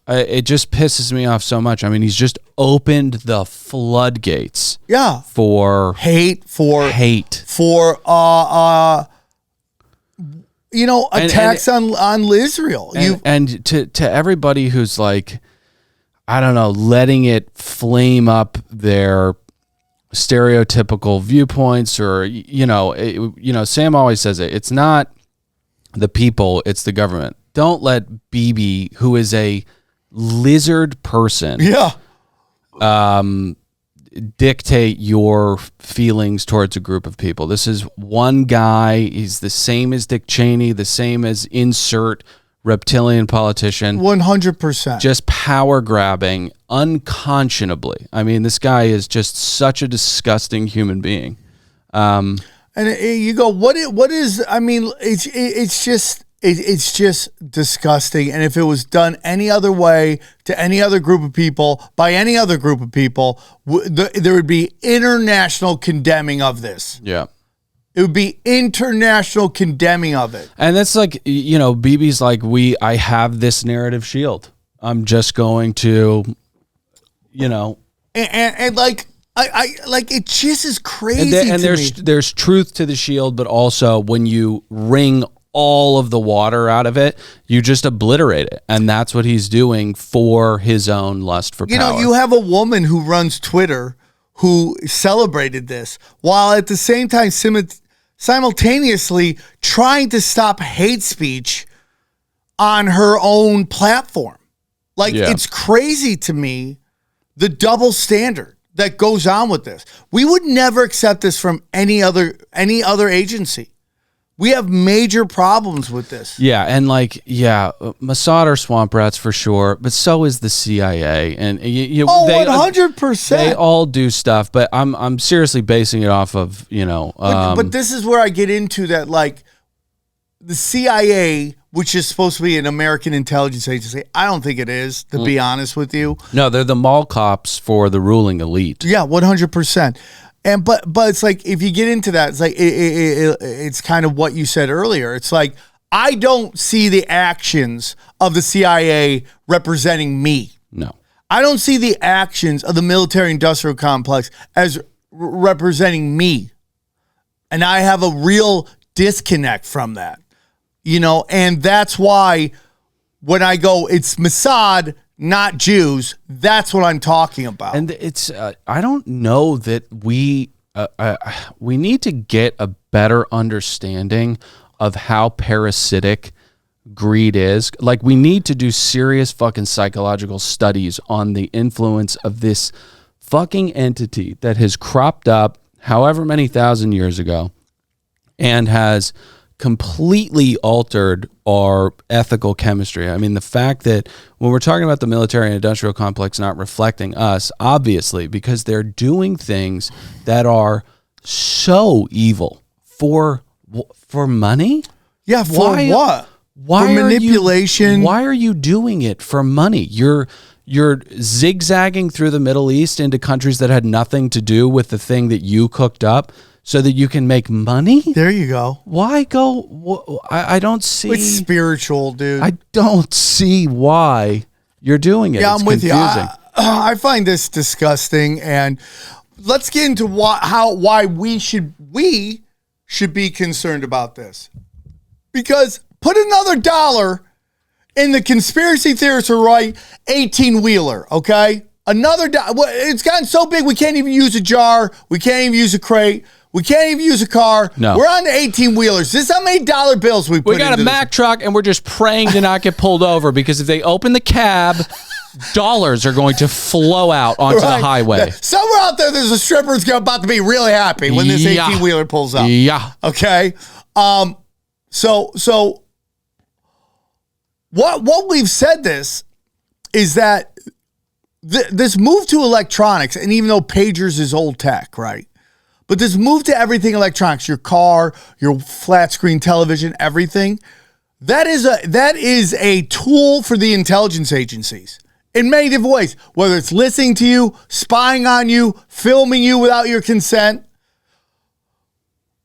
it just pisses me off so much. I mean, he's just opened the floodgates. Yeah. For hate, for attacks on Israel. And to everybody who's like, I don't know, letting it flame up their stereotypical viewpoints, or Sam always says it. It's not the people, it's the government. Don't let Bibi, who is a lizard person, dictate your feelings towards a group of people. This is one guy. He's the same as Dick Cheney, the same as insert reptilian politician. 100%. Just power grabbing unconscionably. I mean, this guy is just such a disgusting human being. And you go, what is, I mean, it's just disgusting. And if it was done any other way to any other group of people, by any other group of people, there would be international condemning of this. Yeah. It would be international condemning of it. And that's like, Bibi's like, I have this narrative shield. I'm just going to, And like, I like, it just is crazy and there's truth to the shield, but also when you wring all of the water out of it, you just obliterate it. And that's what he's doing for his own lust for power. You have a woman who runs Twitter who celebrated this, while at the same time simultaneously trying to stop hate speech on her own platform. Like, it's crazy to me, the double standard that goes on with this. We would never accept this from any other agency. We have major problems with this. Yeah, and Mossad are swamp rats for sure, but so is the CIA, and they 100%. They all do stuff, but I'm seriously basing it off of but this is where I get into that, like, the CIA, which is supposed to be an American intelligence agency. I don't think it is, to be honest with you. No, they're the mall cops for the ruling elite. Yeah, 100%. And but it's like, if you get into that, it's like it's kind of what you said earlier. It's like, I don't see the actions of the CIA representing me. No, I don't see the actions of the military-industrial complex as representing me, and I have a real disconnect from that. And that's why when I go, it's Mossad, not Jews, that's what I'm talking about. And it's I don't know that we need to get a better understanding of how parasitic greed is. Like, we need to do serious fucking psychological studies on the influence of this fucking entity that has cropped up however many thousand years ago and has completely altered our ethical chemistry. I mean, the fact that when we're talking about the military and industrial complex not reflecting us, obviously, because they're doing things that are so evil for money. Yeah, for what? Why for manipulation? Why are you doing it for money? You're zigzagging through the Middle East into countries that had nothing to do with the thing that you cooked up, so that you can make money? There you go. Why go? I don't see. It's spiritual, dude. I don't see why you're doing it. Yeah, it's I'm with confusing. you. I find this disgusting, and let's get into why we should be concerned about this. Because put another dollar in the conspiracy theorists who write 18-wheeler, okay? Another dollar. It's gotten so big we can't even use a jar. We can't even use a crate. We can't even use a car. No. We're on the 18-wheelers. This is how many dollar bills we put We got a Mack truck, and we're just praying to not get pulled over, because if they open the cab, dollars are going to flow out onto the highway. Somewhere out there's a stripper who's about to be really happy when this 18-wheeler pulls up. Yeah. Okay. So what we've said this is that this move to electronics, and even though pagers is old tech, right? But this move to everything electronics, your car, your flat screen television, everything, that is a tool for the intelligence agencies in many different ways, whether it's listening to you, spying on you, filming you without your consent.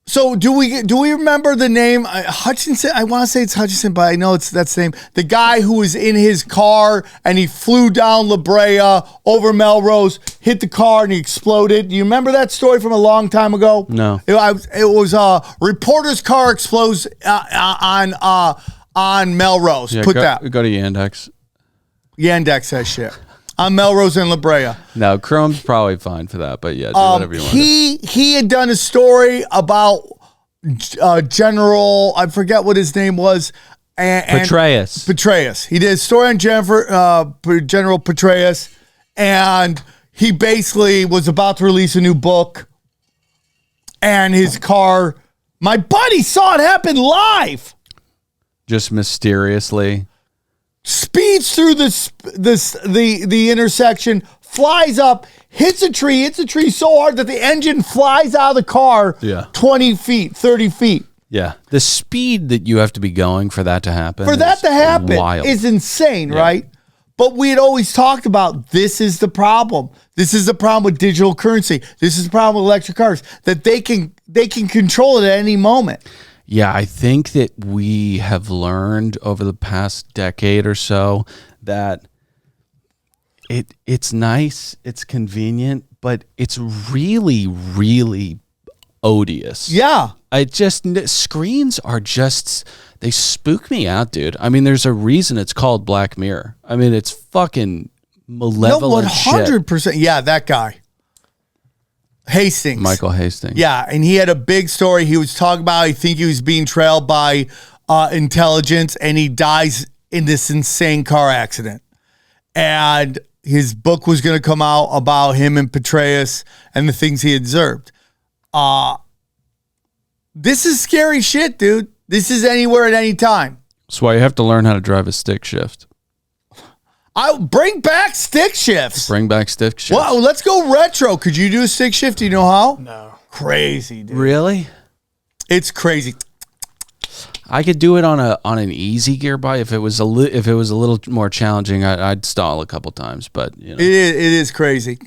So do we remember the name Hutchinson? I want to say it's Hutchinson, but I know that's the name. The guy who was in his car and he flew down La Brea over Melrose, hit the car and he exploded. Do you remember that story from a long time ago? No. It was a reporter's car explodes on Melrose. Yeah, Go to Yandex. Yandex says shit. On Melrose and La Brea. No, Chrome's probably fine for that, but yeah, do whatever you want. He had done a story about General, I forget what his name was. Petraeus. He did a story on General Petraeus, and he basically was about to release a new book, and his car, my buddy saw it happen live. Just mysteriously. Speeds through the intersection, flies up, hits a tree so hard that the engine flies out of the car 20 feet, 30 feet. Yeah. The speed that you have to be going for that to happen. Wild. Is insane, right? But we had always talked about this is the problem. This is the problem with digital currency. This is the problem with electric cars, that they can control it at any moment. Yeah, I think that we have learned over the past decade or so that it's nice, it's convenient, but it's really, really odious. Yeah. Screens are they spook me out, dude. I mean, there's a reason it's called Black Mirror. I mean, it's fucking malevolent shit. 100%. Yeah, that guy. Hastings. Michael Hastings. Yeah, and he had a big story. He was talking about, I think he was being trailed by intelligence, and he dies in this insane car accident. And his book was going to come out about him and Petraeus and the things he observed. This is scary shit, dude. This is anywhere at any time. That's why you have to learn how to drive a stick shift. I'll bring back stick shifts. Well, let's go retro. Could you do a stick shift? Do you know how? No. Crazy, dude. Really? It's crazy. I could do it on an easy gear bike. If it was a little more challenging, I'd stall a couple times. But you know. It is crazy.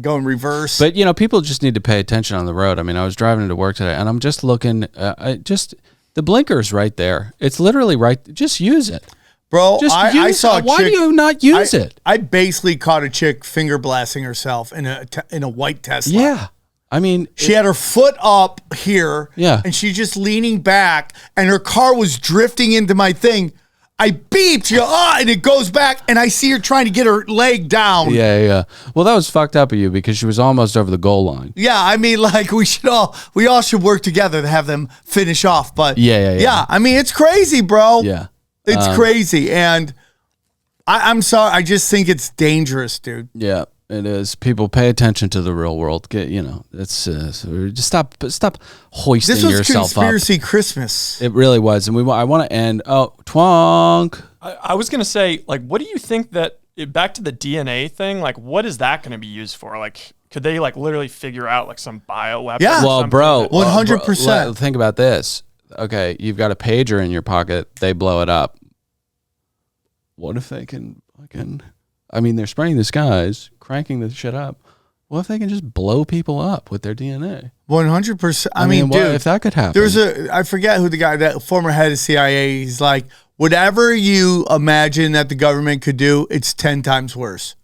Go in reverse. But you know, people just need to pay attention on the road. I mean, I was driving into work today, and I'm just looking. The blinker's right there. It's literally right. Just use it. Bro, I saw a chick. Why do you not use it? I basically caught a chick finger blasting herself in a white Tesla. Yeah. I mean, she had her foot up here. Yeah. And she's just leaning back, and her car was drifting into my thing. I beeped, and it goes back, and I see her trying to get her leg down. Yeah. Well, that was fucked up of you because she was almost over the goal line. Yeah, I mean, like we all should work together to have them finish off. But yeah. I mean, it's crazy, bro. Yeah. It's crazy, and I'm sorry. I just think it's dangerous, dude. Yeah, it is. People, pay attention to the real world. It's just stop hoisting yourself up. This was Conspiracy Christmas. It really was, and I want to end. Oh, twonk. I was gonna say, like, what do you think that back to the DNA thing? Like, what is that gonna be used for? Like, could they like literally figure out like some bioweapon? Yeah. Well, bro, 100%. Think about this. Okay, you've got a pager in your pocket. They blow it up. What if they can fucking... I mean, they're spraying the skies, cranking the shit up. What if they can just blow people up with their DNA? 100%. I mean, dude, if that could happen. I forget who the guy, that former head of CIA, he's like, whatever you imagine that the government could do, it's 10 times worse.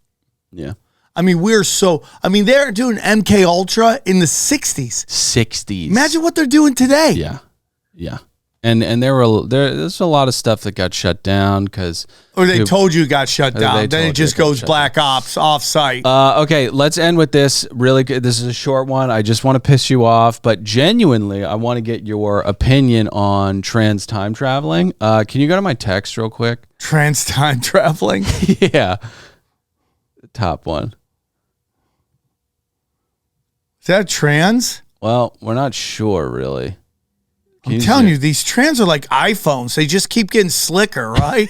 Yeah. I mean, they're doing MK Ultra in the 60s. Imagine what they're doing today. Yeah. And there's a lot of stuff that got shut down because... Or they told you it got shut down. Then it just goes black ops, off-site. Okay, let's end with this. Really good. This is a short one. I just want to piss you off, but genuinely, I want to get your opinion on trans time traveling. Can you go to my text real quick? Trans time traveling? Yeah. top one. Is that trans? Well, we're not sure, really. I'm telling you, these trans are like iPhones. They just keep getting slicker, right?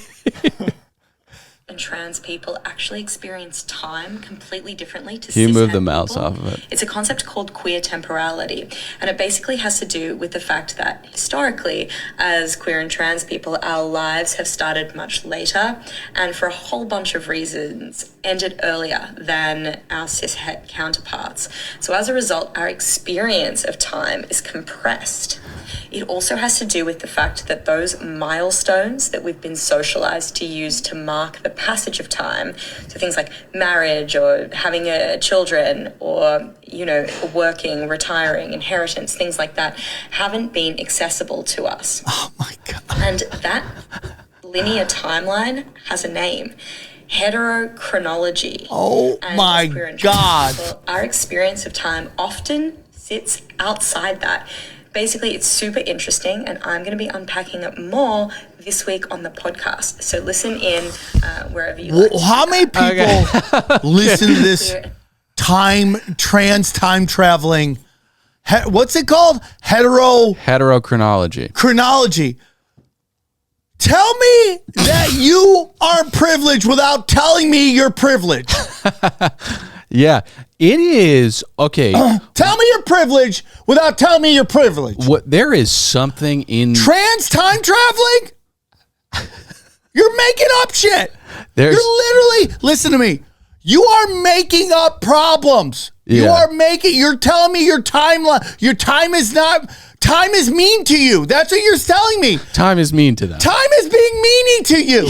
And trans people actually experience time completely differently to Can you move cishet the mouse people. off of it? It's a concept called queer temporality, and it basically has to do with the fact that historically, as queer and trans people, our lives have started much later, and for a whole bunch of reasons, ended earlier than our cishet counterparts. So as a result, our experience of time is compressed. It also has to do with the fact that those milestones that we've been socialized to use to mark the passage of time, so things like marriage or having children or, working, retiring, inheritance, things like that, haven't been accessible to us. Oh my God. And that linear timeline has a name. Heterochronology. Oh my God. People, our experience of time often sits outside that. Basically, it's super interesting, and I'm going to be unpacking it more this week on the podcast. So listen in wherever you like. How many people listen to this trans time traveling? What's it called? Heterochronology. Chronology. Tell me that you aren't privileged without telling me you're privileged. Yeah, it is. Okay. Tell me you're privileged without telling me you're privileged. There is something in trans time traveling? You're making up shit. You're literally, listen to me. You are making up problems. Yeah. You're telling me your timeline, your time is mean to you. That's what you're telling me. Time is mean to them. Time is being meany to you.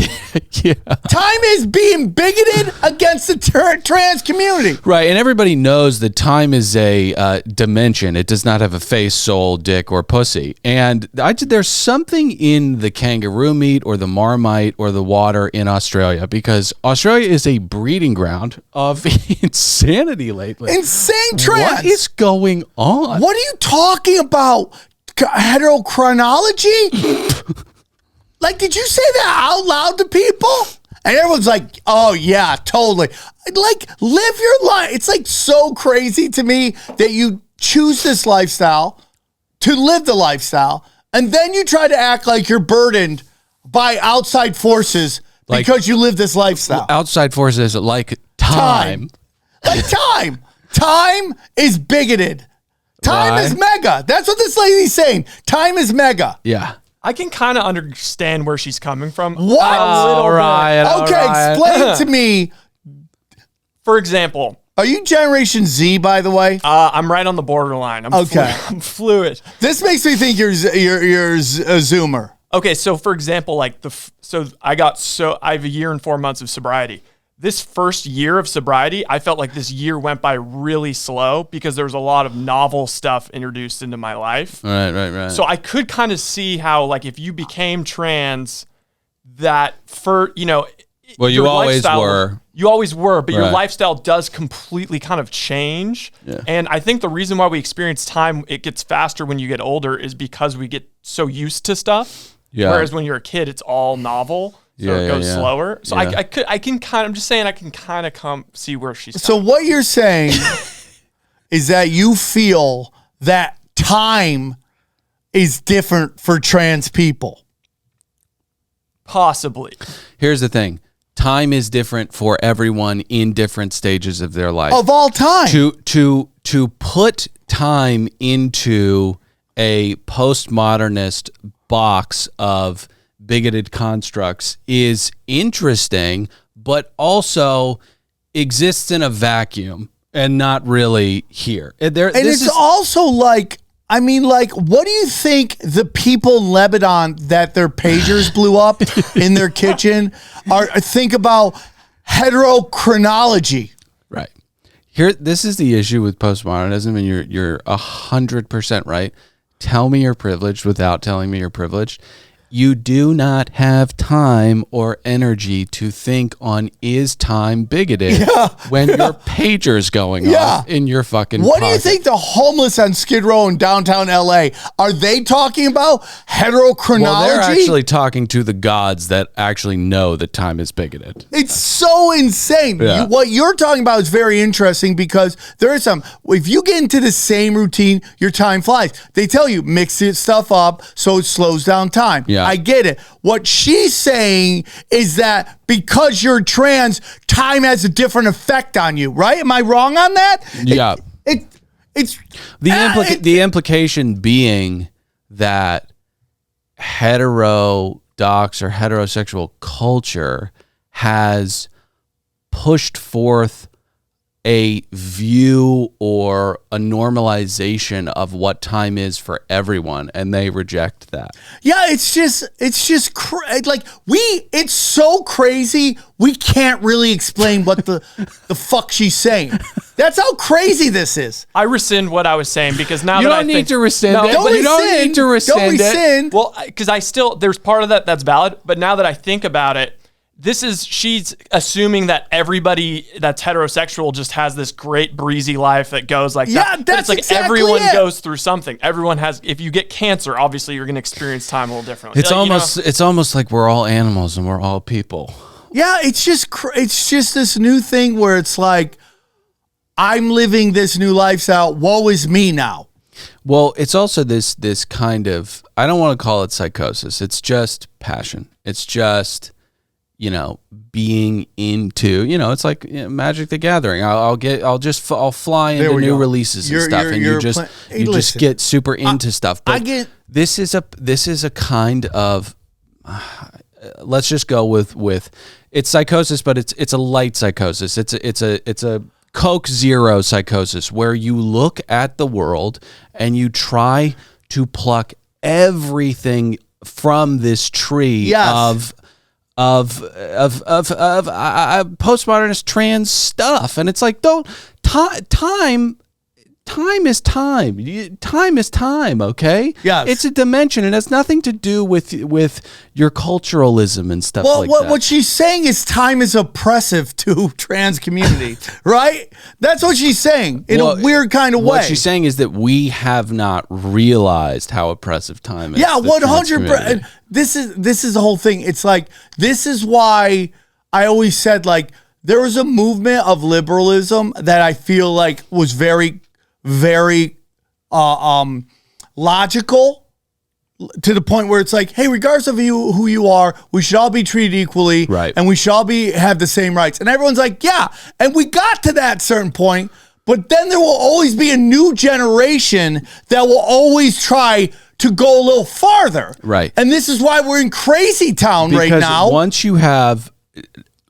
Yeah. Time is being bigoted against the trans community. Right, and everybody knows that time is a dimension. It does not have a face, soul, dick, or pussy. And there's something in the kangaroo meat or the marmite or the water in Australia, because Australia is a breeding ground of insanity lately. Insane trans. What is going on? What are you talking about? Heterochronology? Like, did you say that out loud to people? And everyone's like, oh yeah, totally. Like, live your life. It's like so crazy to me that you choose this lifestyle to live the lifestyle, and then you try to act like you're burdened by outside forces because you live this lifestyle. Outside forces like time. Like time. Time is bigoted. Time is mega. That's what this lady's saying. Time is mega. Yeah. I can kind of understand where she's coming from. What? All right. Explain to me. For example. Are you Generation Z, by the way? I'm right on the borderline. I'm fluid. This makes me think you're a Zoomer. Okay, so for example, I have a year and 4 months of sobriety. This first year of sobriety, I felt like this year went by really slow because there was a lot of novel stuff introduced into my life. Right. So I could kind of see how, like, if you became trans, that well, you always were. You always were, but your lifestyle does completely kind of change. Yeah. And I think the reason why we experience time, it gets faster when you get older, is because we get so used to stuff. Yeah. Whereas when you're a kid, it's all novel. So it goes slower. So Yeah. I'm just saying I can kind of see where she's So what you're saying is that you feel that time is different for trans people. Possibly. Here's the thing. Time is different for everyone in different stages of their life. Of all time. To put time into a postmodernist box of bigoted constructs is interesting, but also exists in a vacuum and not really here. Also like, I mean, like, what do you think the people in Lebanon that their pagers blew up in their kitchen think about heterochronology? Right. Here, this is the issue with postmodernism, and you're 100% right. Tell me you're privileged without telling me you're privileged. you do not have time or energy to think on is time bigoted when your pager's going off in your fucking What pocket. do you think the homeless on Skid Row in downtown LA, are they talking about heterochronology? Well, they're actually talking to the gods that actually know that time is bigoted. It's so insane. Yeah. What you're talking about is very interesting because there is if you get into the same routine, your time flies. They tell you, mix it stuff up so it slows down time. Yeah. I get it. What she's saying is that because you're trans, time has a different effect on you, right? Am I wrong on that? Yeah. It's the implication being that heterodox or heterosexual culture has pushed forth a view or a normalization of what time is for everyone, and they reject that. Yeah, it's so crazy we can't really explain what the fuck she's saying. That's how crazy this is. I rescind what I was saying because now You that don't I need think, to rescind No, it. but You don't need to rescind it. Well, because I still, there's part of that that's valid, but now that I think about it, she's assuming that everybody that's heterosexual just has this great breezy life that goes like that. Yeah, But that's it's like exactly everyone it. goes through something. Everyone has, if you get cancer, obviously you're going to experience time a little differently. It's it's almost like we're all animals and we're all people. Yeah, it's just this new thing where it's like, I'm living this new lifestyle. Woe is me now. Well, it's also this kind of, I don't want to call it psychosis. It's just passion. It's just, being into, it's like Magic the Gathering. I'll fly into new releases and stuff, and you just get super into stuff. But this is a kind of, let's just go with it's psychosis, but it's a light psychosis. It's a Coke Zero psychosis where you look at the world and you try to pluck everything from this tree of postmodernist trans stuff, and it's like, time is time. Time is time. Okay. Yes. It's a dimension. It has nothing to do with your culturalism and stuff like that. What she's saying is time is oppressive to trans community, right? That's what she's saying in a weird kind of way. What she's saying is that we have not realized how oppressive time is. Yeah, 100%. This is the whole thing. It's like, this is why I always said, like, there was a movement of liberalism that I feel like was very, very logical, to the point where it's like, hey, regardless of who you are, we should all be treated equally, right? And we should all have the same rights. And everyone's like, yeah. And we got to that certain point, but then there will always be a new generation that will always try to go a little farther, right? And this is why we're in crazy town right now. Because once you have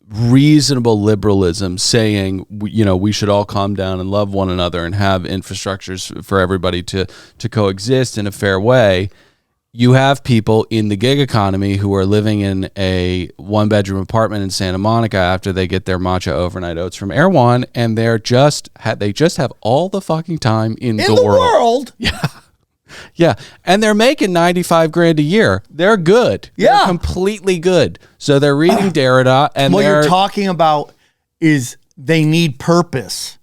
reasonable liberalism saying, we should all calm down and love one another and have infrastructures for everybody to coexist in a fair way, you have people in the gig economy who are living in a 1-bedroom apartment in Santa Monica after they get their matcha overnight oats from Air One, and they just have all the fucking time in the world. Yeah, and they're making $95,000 a year. They're good. Yeah, they're completely good. So they're reading Derrida, and what you're talking about is they need purpose.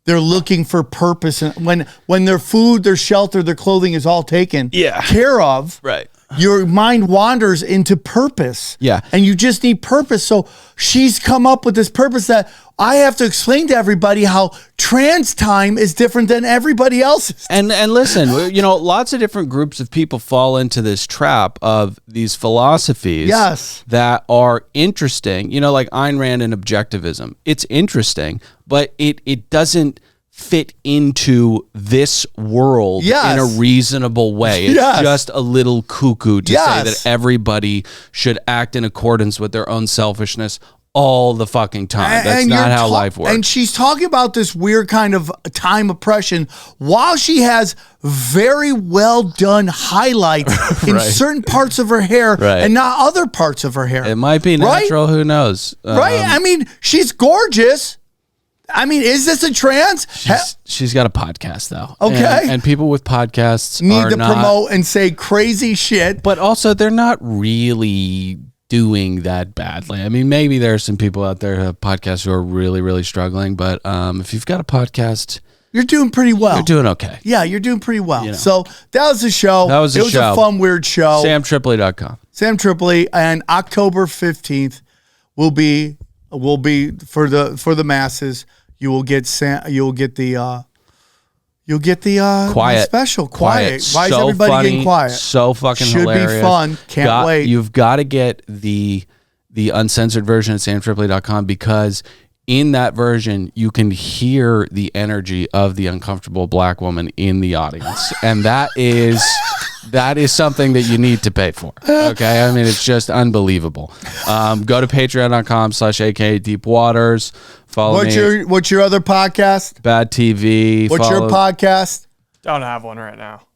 They're looking for purpose, and when their food, their shelter, their clothing is all taken care of, right? Your mind wanders into purpose. Yeah, and you just need purpose. So she's come up with this purpose that I have to explain to everybody how trans time is different than everybody else's. And listen, lots of different groups of people fall into this trap of these philosophies that are interesting. Like Ayn Rand and objectivism. It's interesting, but it doesn't fit into this world in a reasonable way. It's just a little cuckoo to say that everybody should act in accordance with their own selfishness all the fucking time. That's not how life works. And she's talking about this weird kind of time oppression while she has very well done highlights in certain parts of her hair and not other parts of her hair. It might be natural. Who knows? Right? I mean, she's gorgeous. I mean, is this a trans? She's got a podcast though. Okay. And people with podcasts need to promote and say crazy shit. But also they're not really doing that badly. I mean, maybe there are some people out there who have podcasts who are really, really struggling. But if you've got a podcast, you're doing pretty well. You're doing okay. Yeah, you're doing pretty well. You know. So that was the show. It was a fun, weird show. SamTripoli.com. Sam Tripoli, and October 15th will be for the masses. You'll get the quiet special. Quiet. Why is so everybody funny, getting quiet? So fucking Should hilarious. be fun. Can't wait. You've got to get the uncensored version at samtripoli.com, because in that version you can hear the energy of the uncomfortable black woman in the audience, and that is something that you need to pay for. Okay, I mean, it's just unbelievable. Go to patreon.com/aka Deep Waters. Follow me. What's your other podcast? Bad TV. What's your podcast? Don't have one right now.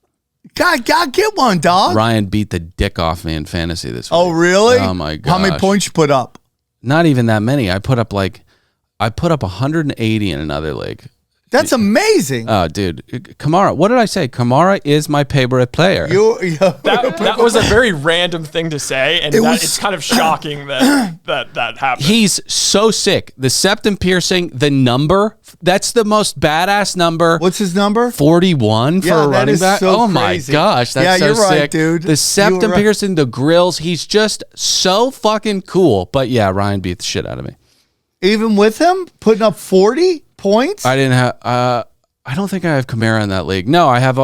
God, get one, dog. Ryan beat the dick off me in fantasy this week. Oh, really? Oh my god. How many points you put up? Not even that many. I put up 180 in another league. That's amazing. Oh, dude. Kamara. What did I say? Kamara is my favorite player. That was a very random thing to say, and it's kind of shocking that happened. He's so sick. The septum piercing, the number, that's the most badass number. What's his number? 41 for a running back. So oh my crazy. gosh, that's so you're sick. Right, dude. The septum piercing, the grills, he's just so fucking cool. But yeah, Ryan beat the shit out of me. Even with him putting up 40 points? I didn't have. I don't think I have Kamara in that league. No, I have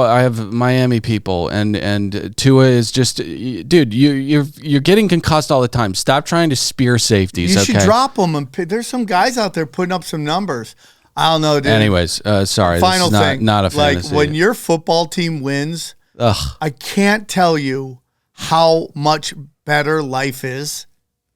Miami people, and Tua is just, dude. You're getting concussed all the time. Stop trying to spear safeties. You should drop them. And there's some guys out there putting up some numbers. I don't know, dude. Anyways, sorry. Final this is thing, not a fantasy. Like when your football team wins, I can't tell you how much better life is.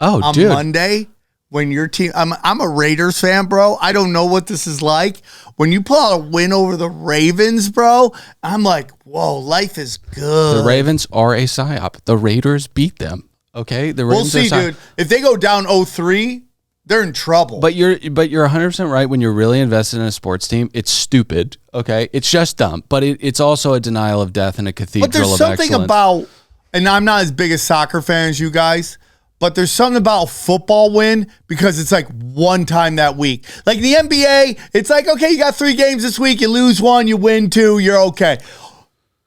On dude. Monday. When your team, I'm a Raiders fan, bro. I don't know what this is like. When you pull out a win over the Ravens, bro, I'm like, whoa, life is good. The Ravens are a psyop. The Raiders beat them. Okay, the Ravens. We'll see, dude. If they go down 0-3, they're in trouble. But you're 100% right. When you're really invested in a sports team, it's stupid. Okay, it's just dumb. But it's also a denial of death and a cathedral of excellence. But there's something about, and I'm not as big a soccer fan as you guys, but there's something about a football win because it's like one time that week. Like the NBA, it's like, okay, you got 3 games this week. You lose 1, you win 2, you're okay.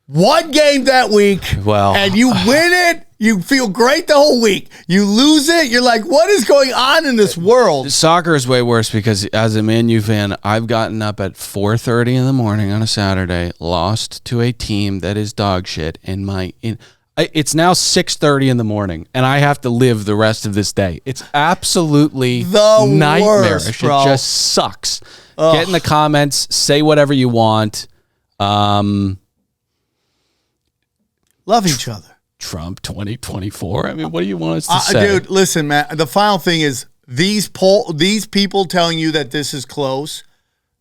1 game that week, and you win it, you feel great the whole week. You lose it, you're like, what is going on in this world? Soccer is way worse because as a Man U fan, I've gotten up at 4:30 in the morning on a Saturday, lost to a team that is dog shit it's now 6:30 in the morning, and I have to live the rest of this day. It's absolutely nightmarish. Worst, bro. It just sucks. Get in the comments, say whatever you want. Love each other. Trump 2024. I mean, what do you want us to say? Dude, listen, man. The final thing is these people telling you that this is close,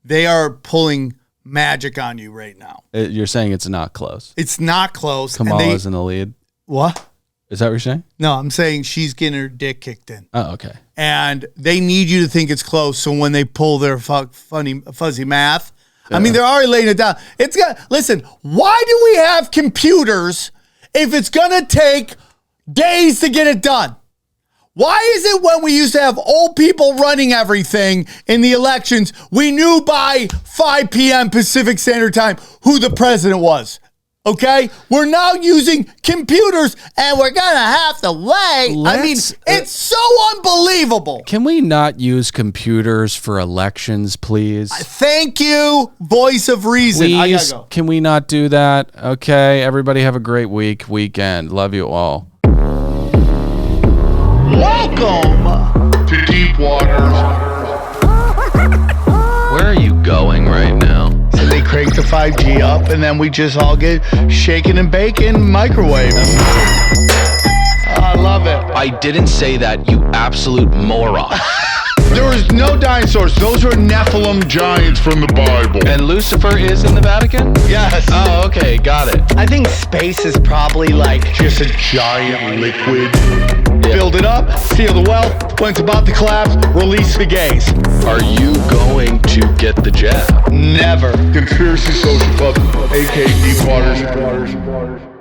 they are pulling magic on you right now. You're saying it's not close. It's not close. Kamala's in the lead. What? Is that what you're saying? No, I'm saying she's getting her dick kicked in. Oh, okay. And they need you to think it's close. So when they pull their fuzzy math, I mean, they're already laying it down. Listen, why do we have computers if it's going to take days to get it done? Why is it when we used to have old people running everything in the elections, we knew by 5 p.m. Pacific Standard Time who the president was? Okay? We're now using computers and we're going to have to wait. I mean, it's so unbelievable. Can we not use computers for elections, please? Thank you, voice of reason. Please, I gotta go. Can we not do that? Okay, everybody have a great weekend. Love you all. Welcome to Deep Waters. Where are you going right now? So they crank the 5G up, and then we just all get shaken and bacon microwave. I love it. I didn't say that, you absolute moron. There was no dinosaurs. Those were Nephilim giants from the Bible. And Lucifer is in the Vatican? Yes. Oh, okay, got it. I think space is probably like Just a giant liquid. Build it up, seal the well. When it's about to collapse, release the gays. Are you going to get the jab? Never. Conspiracy Social Club, aka Deep Waters.